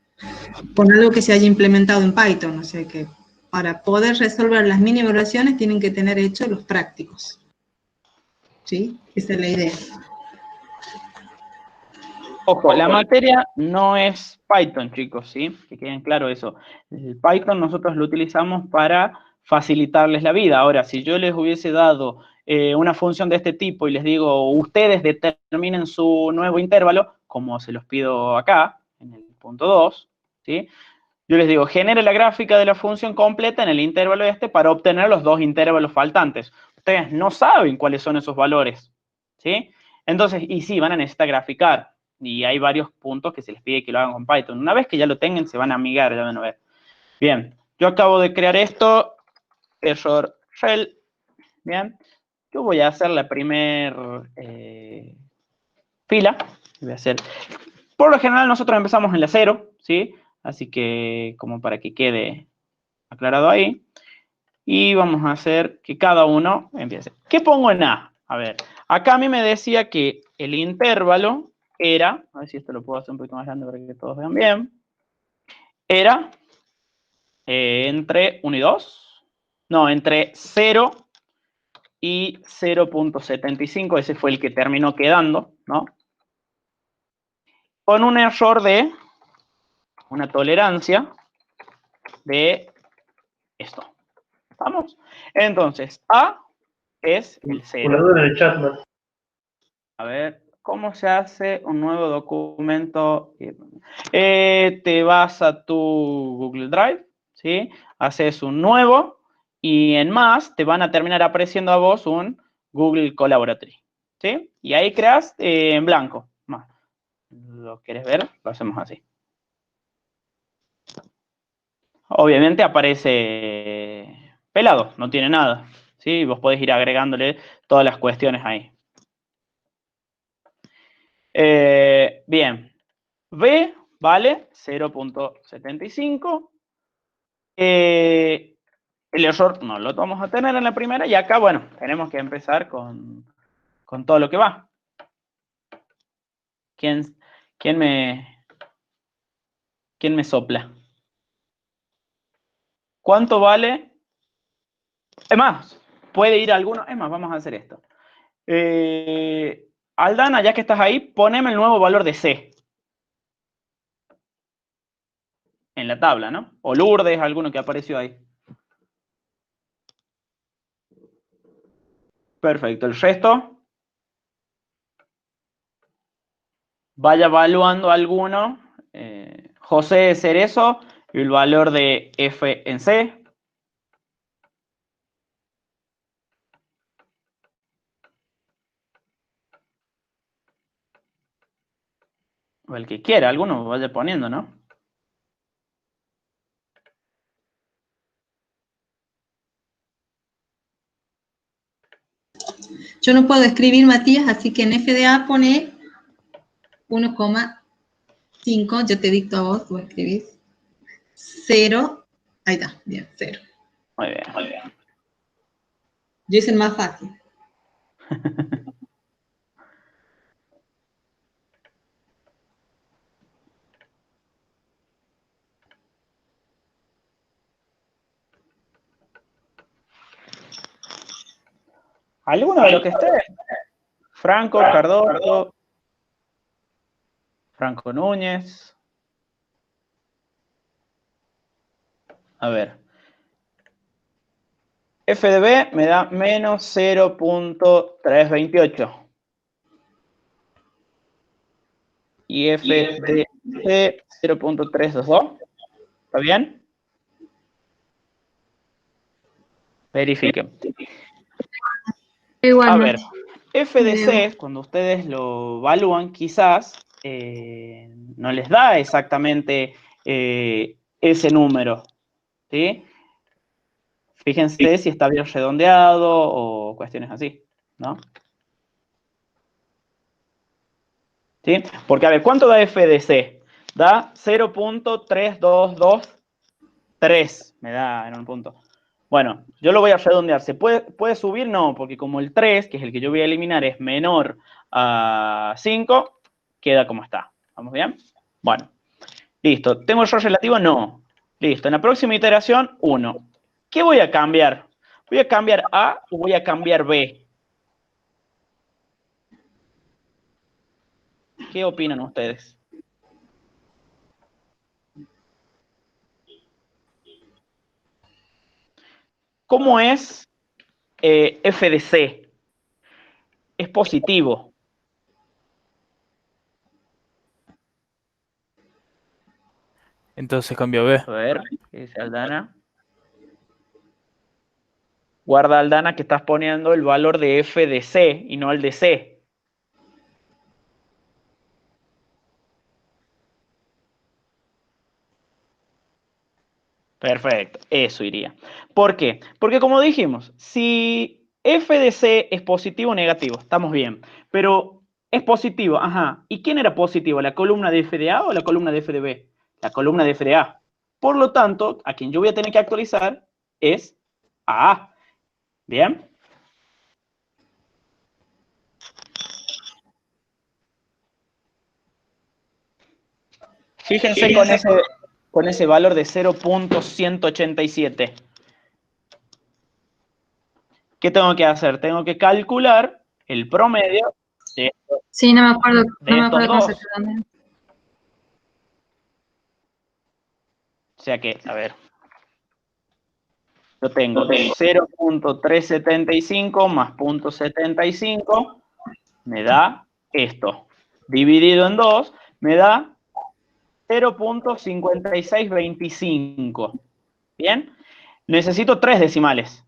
algo que se haya implementado en Python. O sea que para poder resolver las mini evaluaciones tienen que tener hechos los prácticos. ¿Sí? Esa es la idea. Ojo, la materia no es Python, chicos, ¿sí? Que queden claro eso. El Python nosotros lo utilizamos para facilitarles la vida. Ahora, si yo les hubiese dado una función de este tipo y les digo, ustedes determinen su nuevo intervalo, como se los pido acá, en el punto 2, ¿sí? Yo les digo, genere la gráfica de la función completa en el intervalo este para obtener los dos intervalos faltantes. Ustedes no saben cuáles son esos valores, ¿sí? Entonces, y sí, van a necesitar graficar. Y hay varios puntos que se les pide que lo hagan con Python. Una vez que ya lo tengan, se van a amigar, ya van a ver. Bien, yo acabo de crear esto, error shell. Bien, yo voy a hacer la primer fila. Voy a hacer, por lo general nosotros empezamos en la 0, ¿sí? Así que como para que quede aclarado ahí. Y vamos a hacer que cada uno empiece. ¿Qué pongo en A? A ver, acá a mí me decía que el intervalo era, a ver si esto lo puedo hacer un poquito más grande para que todos vean bien, era entre 1 y 2, no, entre 0 y 0.75, ese fue el que terminó quedando, ¿no? Con un error de una tolerancia de esto. ¿Vamos? Entonces, A es el 0. Una duda en el chat, Matt. A ver, ¿cómo se hace un nuevo documento? Te vas a tu Google Drive, ¿sí? Haces un nuevo y en más te van a terminar apareciendo a vos un Google Collaboratory, ¿sí? Y ahí creas en blanco. ¿Lo quieres ver? Lo hacemos así. Obviamente aparece pelado, no tiene nada, ¿sí? Vos podés ir agregándole todas las cuestiones ahí. Bien, B vale 0.75. El error no lo vamos a tener en la primera y acá, bueno, tenemos que empezar con todo lo que va. ¿Quién me sopla? ¿Cuánto vale? Es más, puede ir alguno. Es más, vamos a hacer esto. Aldana, ya que estás ahí, poneme el nuevo valor de C. En la tabla, ¿no? O Lourdes, alguno que apareció ahí. Perfecto. El resto, vaya evaluando alguno. José Cerezo, el valor de F en C. O el que quiera, alguno vaya poniendo, ¿no? Yo no puedo escribir, Matías, así que en FDA pone 1,5. Yo te dicto a vos, tú escribís 0. Ahí está, bien, 0. Muy bien, muy bien. Yo hice el más fácil. ¿Alguno de los que esté? Franco, Cardoso, Franco Núñez. A ver. F de B me da menos 0.328. Y F de C 0.322. ¿Está bien? Verifiquen. Igual, A ver, Mati. F de C, cuando ustedes lo evalúan, quizás no les da exactamente ese número, ¿sí? Fíjense si está bien redondeado o cuestiones así, ¿no? ¿Sí? Porque, a ver, ¿cuánto da F de C? Da 0.3223, me da en un punto. Bueno, yo lo voy a redondear. ¿Se puede subir? No, porque como el 3, que es el que yo voy a eliminar, es menor a 5, queda como está. ¿Vamos bien? Bueno, listo. ¿Tengo error relativo? No. Listo. En la próxima iteración, 1. ¿Qué voy a cambiar? ¿Voy a cambiar A o voy a cambiar B? ¿Qué opinan ustedes? ¿Cómo es F de C? Es positivo. Entonces cambio B. A ver, ¿qué dice Aldana? Guarda, Aldana, que estás poniendo el valor de f de c y no el de c. Perfecto, eso iría. ¿Por qué? Porque como dijimos, si f de c es positivo o negativo, estamos bien. Pero es positivo, ajá. ¿Y quién era positivo? ¿La columna de f de a o la columna de f de b? La columna de f de a. Por lo tanto, a quien yo voy a tener que actualizar es a a. ¿Bien? Fíjense con ese valor de 0.187. ¿Qué tengo que hacer? Tengo que calcular el promedio de Sí, no me acuerdo estos cómo se dos. quedó. O sea que, a ver, yo tengo 0.375 más 0.75 me da esto. Dividido en 2 me da 0.5625. ¿Bien? Necesito 3 decimales.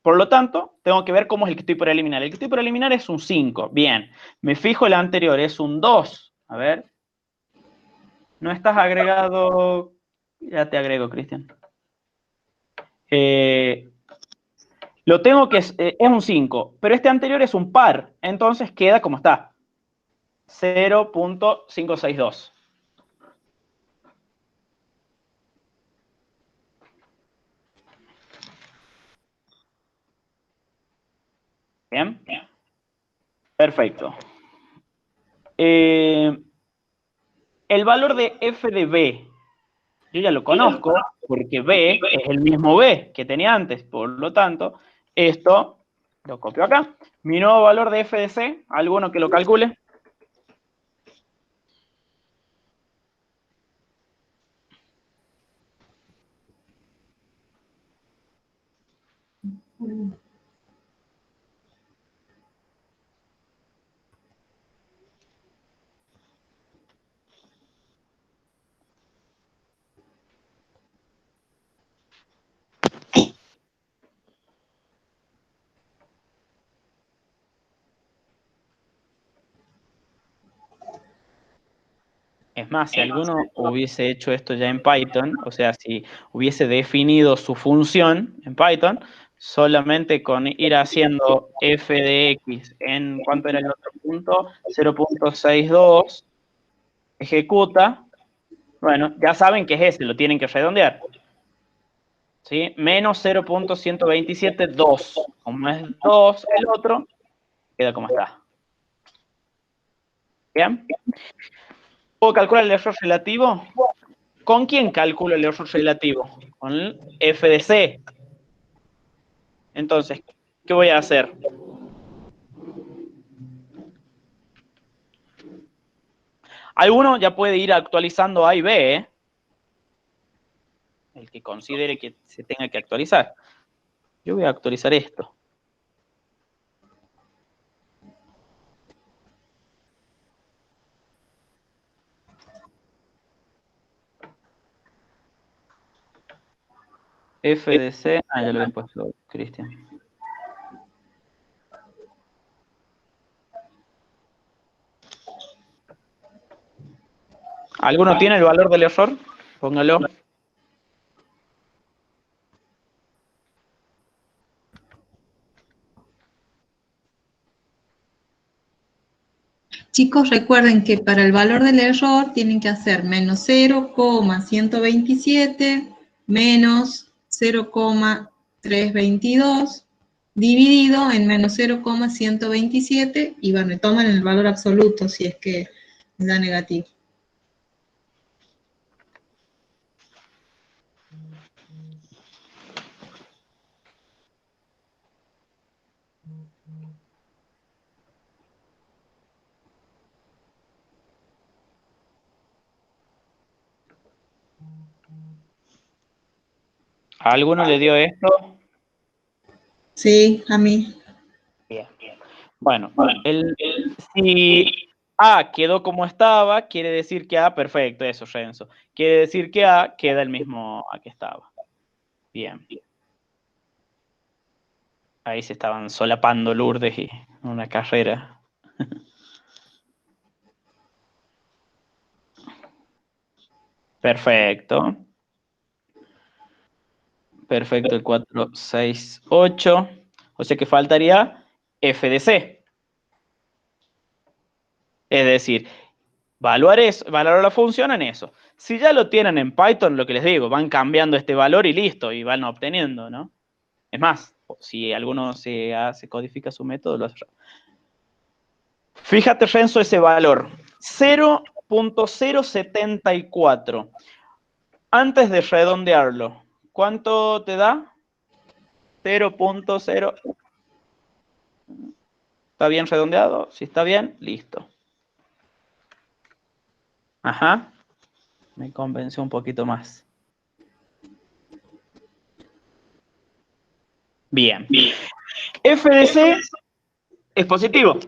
Por lo tanto, tengo que ver cómo es el que estoy por eliminar. El que estoy por eliminar es un 5. Bien. Me fijo el anterior, es un 2. A ver. No estás agregado. Ya te agrego, Cristian. Lo tengo que es un 5, pero este anterior es un par. Entonces queda como está. 0.562. Bien. Perfecto. El valor de f de b, yo ya lo conozco, porque b es el mismo b que tenía antes. Por lo tanto, esto lo copio acá. Mi nuevo valor de f de c, ¿alguno que lo calcule? Es más, si alguno hubiese hecho esto ya en Python, o sea, si hubiese definido su función en Python, solamente con ir haciendo f de x en, ¿cuánto era el otro punto? 0.62, ejecuta, bueno, ya saben que es ese, lo tienen que redondear. ¿Sí? Menos 0.127, 2. Como es 2 el otro, queda como está. ¿Bien? ¿Puedo calcular el error relativo? ¿Con quién calculo el error relativo? Con f de c. Entonces, ¿qué voy a hacer? Alguno ya puede ir actualizando A y B, ¿eh? El que considere que se tenga que actualizar. Yo voy a actualizar esto. F de C. Ah, ya lo había puesto, Cristian. ¿Alguno tiene el valor del error? Póngalo. Chicos, recuerden que para el valor del error tienen que hacer menos 0,127 menos 0,322 dividido en menos 0,127 y bueno, toman el valor absoluto si es que da negativo. ¿A alguno le dio esto? Sí, a mí. Bien. Bueno, si A quedó como estaba, quiere decir que A, perfecto, eso, Renzo. Quiere decir que A queda el mismo A que estaba. Bien. Ahí se estaban solapando Lourdes y una carrera. Perfecto. Perfecto, el 4, 6, 8. O sea que faltaría F de C. Es decir, valorar la función en eso. Si ya lo tienen en Python, lo que les digo, van cambiando este valor y listo, y van obteniendo, ¿no? Es más, si alguno se codifica su método, lo hace. Fíjate, Renzo, ese valor. 0.074. Antes de redondearlo, ¿cuánto te da? 0.0. ¿Está bien redondeado? Si está bien, listo. Ajá. Me convenció un poquito más. Bien. F de C es positivo.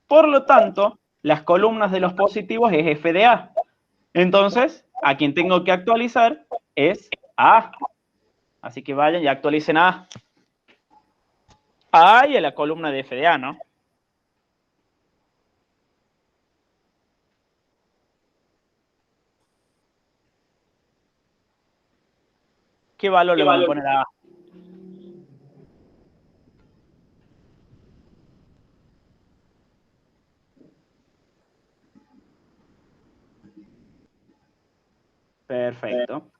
Por lo tanto, las columnas de los positivos es F de A. Entonces, a quien tengo que actualizar es A. Así que vayan y actualicen a A y a la columna de F de A, ¿no? ¿Qué valor le van a poner a A? Perfecto.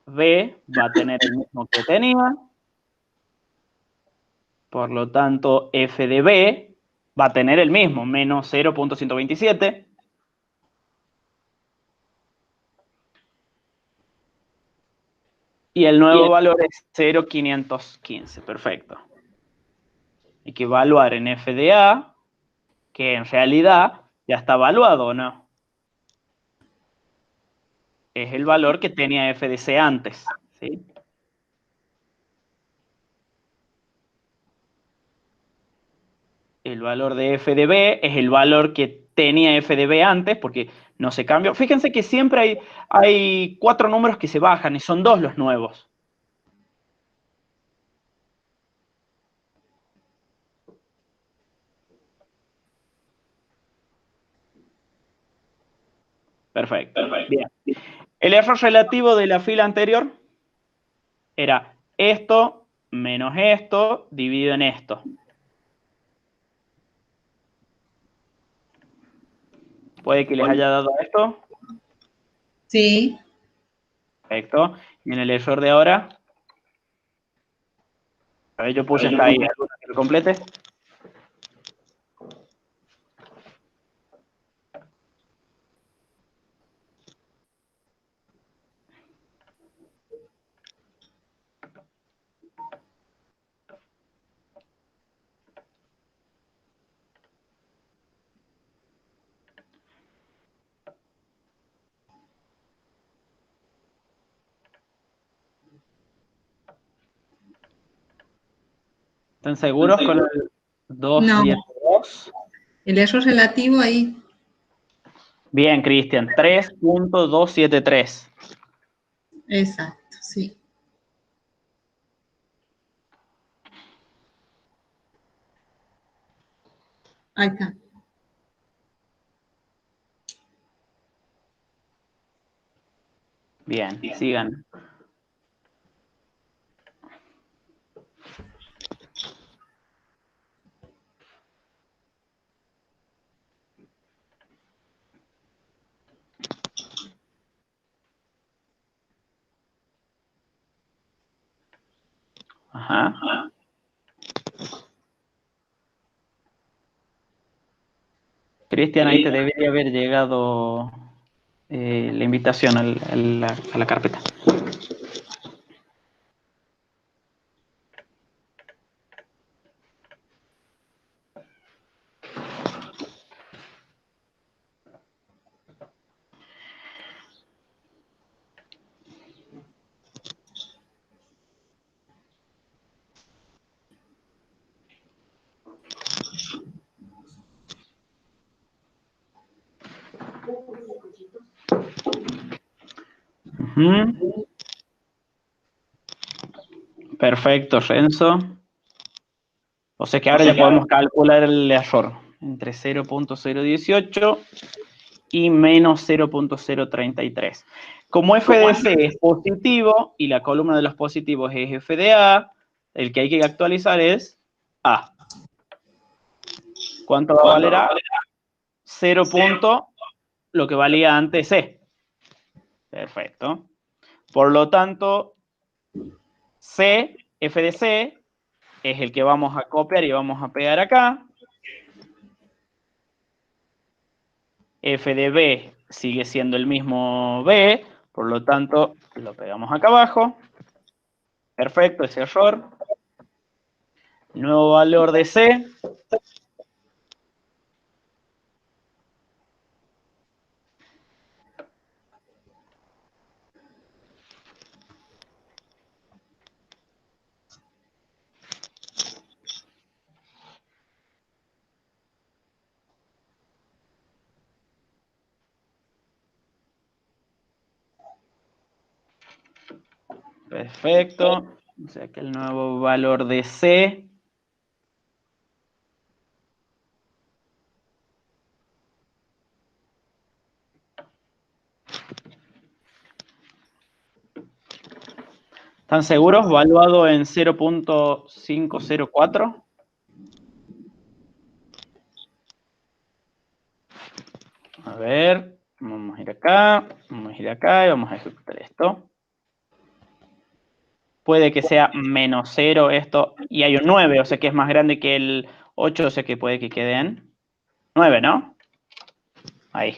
B va a tener el mismo que tenía. Por lo tanto, F de B va a tener el mismo, menos 0.127. Y el nuevo valor es 0.515. Perfecto. Hay que evaluar en F de A, que en realidad ya está evaluado, ¿o no? Es el valor que tenía F de C antes, ¿sí? El valor de F de B es el valor que tenía F de B antes, porque no se cambió. Fíjense que siempre hay 4 números que se bajan y son 2 los nuevos. Perfecto. Bien. El error relativo de la fila anterior era esto menos esto dividido en esto. ¿Puede que les haya dado esto? Sí. Perfecto. Y en el error de ahora, a ver, yo puse hasta ahí. ¿Alguno que lo complete? ¿Están seguros con el 272? El error relativo ahí. Bien, Cristian. 3.273. Exacto, sí. Ahí está. Bien, sigan. Ajá. Cristian, ahí te debería haber llegado la invitación a la carpeta. Ujú. Perfecto, Renzo. O sea que ahora ya podemos calcular el error entre 0.018 y menos 0.033. Como f de c es positivo y la columna de los positivos es f de a, el que hay que actualizar es a. ¿Cuánto va a valer a? 0. Lo que valía antes c. Perfecto. Por lo tanto, c, f de c, es el que vamos a copiar y vamos a pegar acá. F de B sigue siendo el mismo B, por lo tanto, lo pegamos acá abajo. Perfecto, ese error. Nuevo valor de C. Perfecto. O sea que el nuevo valor de C ¿están seguros? Valuado en 0.504. A ver, vamos a ir acá, vamos a ir acá y vamos a ejecutar esto. Puede que sea menos 0 esto, y hay un 9, o sea que es más grande que el 8, o sea que puede que quede en 9, ¿no? Ahí.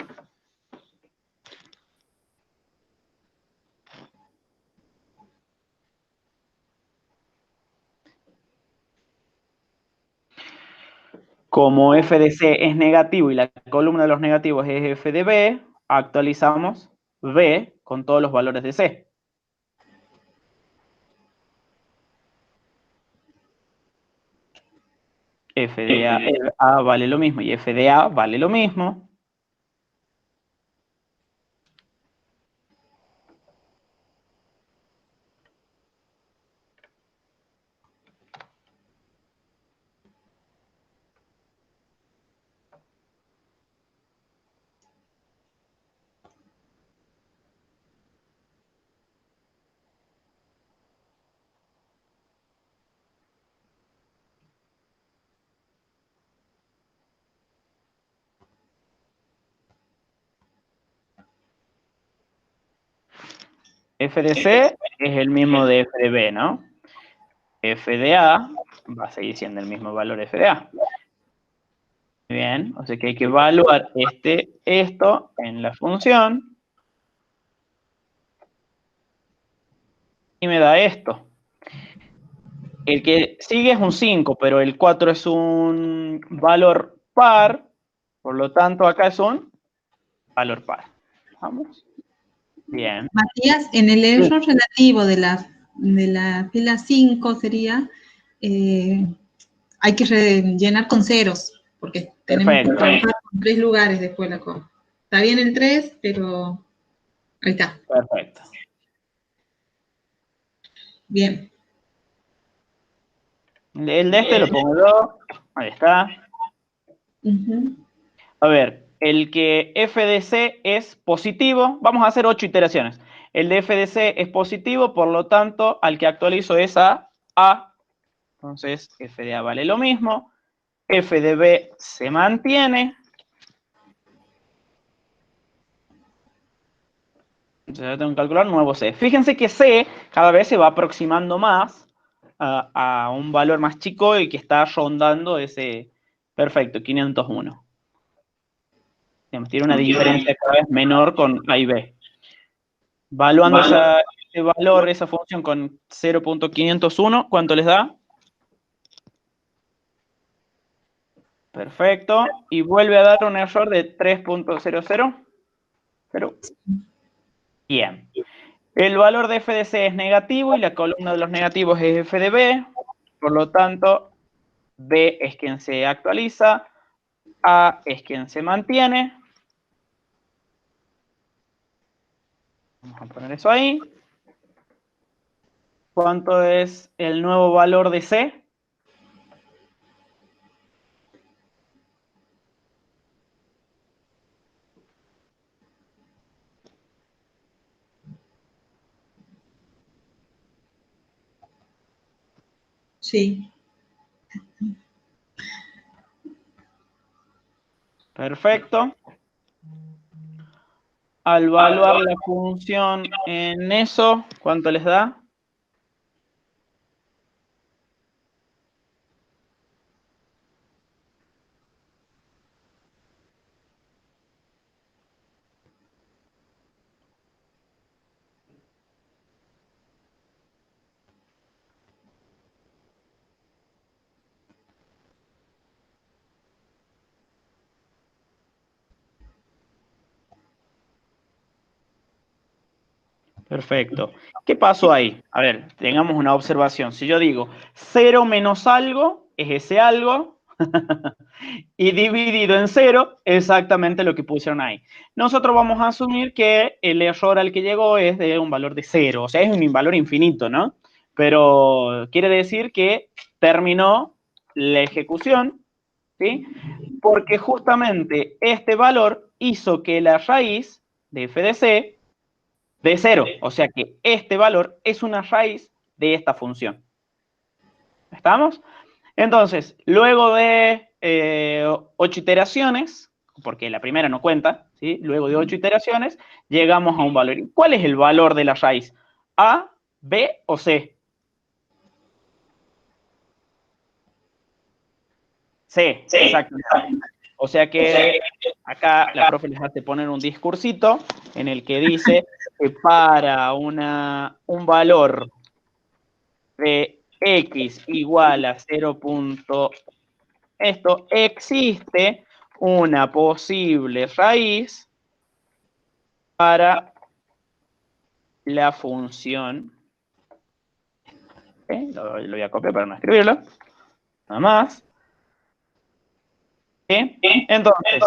Como f de c es negativo y la columna de los negativos es f de b, actualizamos b con todos los valores de c. F de a vale lo mismo y f de a vale lo mismo. F de c es el mismo de f de b, ¿no? F de a va a seguir siendo el mismo valor f de a. Bien, o sea que hay que evaluar esto en la función. Y me da esto. El que sigue es un 5, pero el 4 es un valor par, por lo tanto acá es un valor par. ¿Vamos? Bien. Matías, en el error relativo de la fila 5 sería, hay que rellenar con ceros, porque tenemos que trabajar con 3 lugares después de la coma. Está bien el 3, pero ahí está. Perfecto. Bien. El de este lo pongo yo. Ahí está. A ver, el que f de c es positivo, vamos a hacer 8 iteraciones. El de f de c es positivo, por lo tanto, al que actualizo es a a. Entonces, f de a vale lo mismo. F de b se mantiene. Entonces, yo tengo que calcular nuevo c. Fíjense que c cada vez se va aproximando más a un valor más chico y que está rondando ese perfecto, 501. Tiene una diferencia cada vez menor con A y B. Valuando ese valor, esa función con 0.501, ¿cuánto les da? Perfecto. Y vuelve a dar un error de 3.00. Bien. El valor de f de c es negativo y la columna de los negativos es f de b. Por lo tanto, b es quien se actualiza, a es quien se mantiene. Vamos a poner eso ahí. ¿Cuánto es el nuevo valor de C? Sí. Perfecto. Al evaluar la función en eso, ¿cuánto les da? Perfecto. ¿Qué pasó ahí? A ver, tengamos una observación. Si yo digo 0 menos algo, es ese algo, y dividido en 0, exactamente lo que pusieron ahí. Nosotros vamos a asumir que el error al que llegó es de un valor de 0, o sea, es un valor infinito, ¿no? Pero quiere decir que terminó la ejecución, ¿sí? Porque justamente este valor hizo que la raíz de f de c de 0, o sea que este valor es una raíz de esta función. ¿Estamos? Entonces, luego de 8 iteraciones, porque la primera no cuenta, ¿sí? Luego de 8 iteraciones, llegamos a un valor. ¿Cuál es el valor de la raíz? ¿A, B o C? C, exacto. O sea que acá la profe les hace poner un discursito en el que dice que para un valor de x igual a 0. Esto existe una posible raíz para la función. Lo voy a copiar para no escribirlo. Nada más. ¿Sí? Entonces,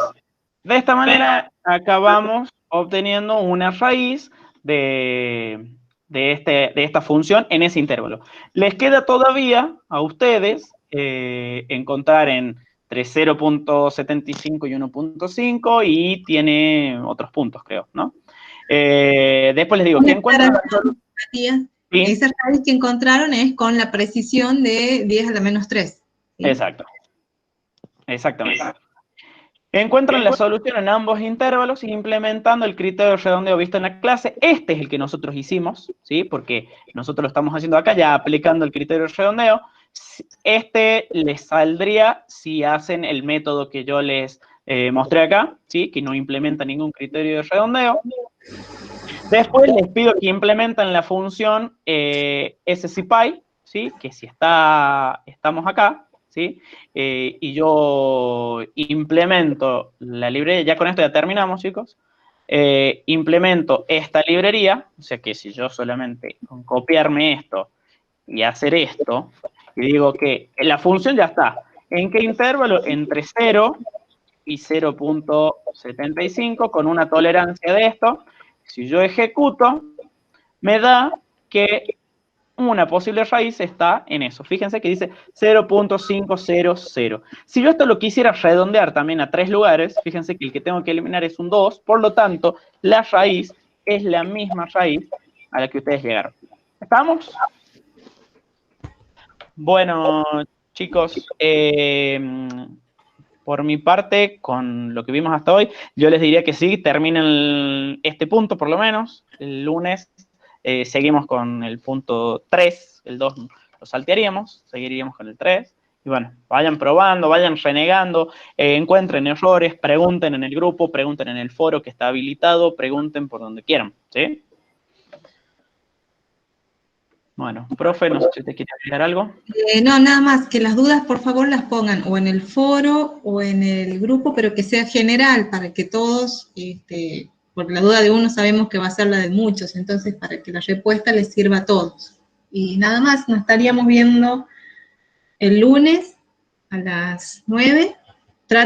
de esta manera acabamos obteniendo una raíz de esta función en ese intervalo. Les queda todavía a ustedes encontrar entre 0.75 y 1.5 y tiene otros puntos, creo, ¿no? Después les digo, ¿qué encuentran? ¿Sí? Esa raíz que encontraron es con la precisión de 10 a la menos 3. ¿Sí? Exacto. Exactamente. Encuentran la solución en ambos intervalos implementando el criterio de redondeo visto en la clase. Este es el que nosotros hicimos, ¿sí? Porque nosotros lo estamos haciendo acá ya aplicando el criterio de redondeo. Este les saldría si hacen el método que yo les mostré acá, ¿sí? Que no implementa ningún criterio de redondeo. Después les pido que implementen la función scpy, ¿sí? Que si estamos acá, ¿sí? Y yo implemento la librería, ya con esto ya terminamos, chicos. Implemento esta librería, o sea que si yo solamente con copiarme esto y hacer esto, y digo que la función ya está. ¿En qué intervalo? Entre 0 y 0.75 con una tolerancia de esto. Si yo ejecuto, me da que una posible raíz está en eso. Fíjense que dice 0.500. Si yo esto lo quisiera redondear también a 3 lugares, fíjense que el que tengo que eliminar es un 2, por lo tanto, la raíz es la misma raíz a la que ustedes llegaron. ¿Estamos? Bueno, chicos, por mi parte, con lo que vimos hasta hoy, yo les diría que sí, terminen este punto por lo menos. El lunes seguimos con el punto 3, el 2 lo saltearíamos, seguiríamos con el 3. Y bueno, vayan probando, vayan renegando, encuentren errores, pregunten en el grupo, pregunten en el foro que está habilitado, pregunten por donde quieran, ¿sí? Bueno, profe, no sé si te quiere agregar algo. No, nada más, que las dudas por favor las pongan o en el foro o en el grupo, pero que sea general para que todos, porque la duda de uno sabemos que va a ser la de muchos, entonces para que la respuesta les sirva a todos. Y nada más, nos estaríamos viendo el lunes a las 9. Trate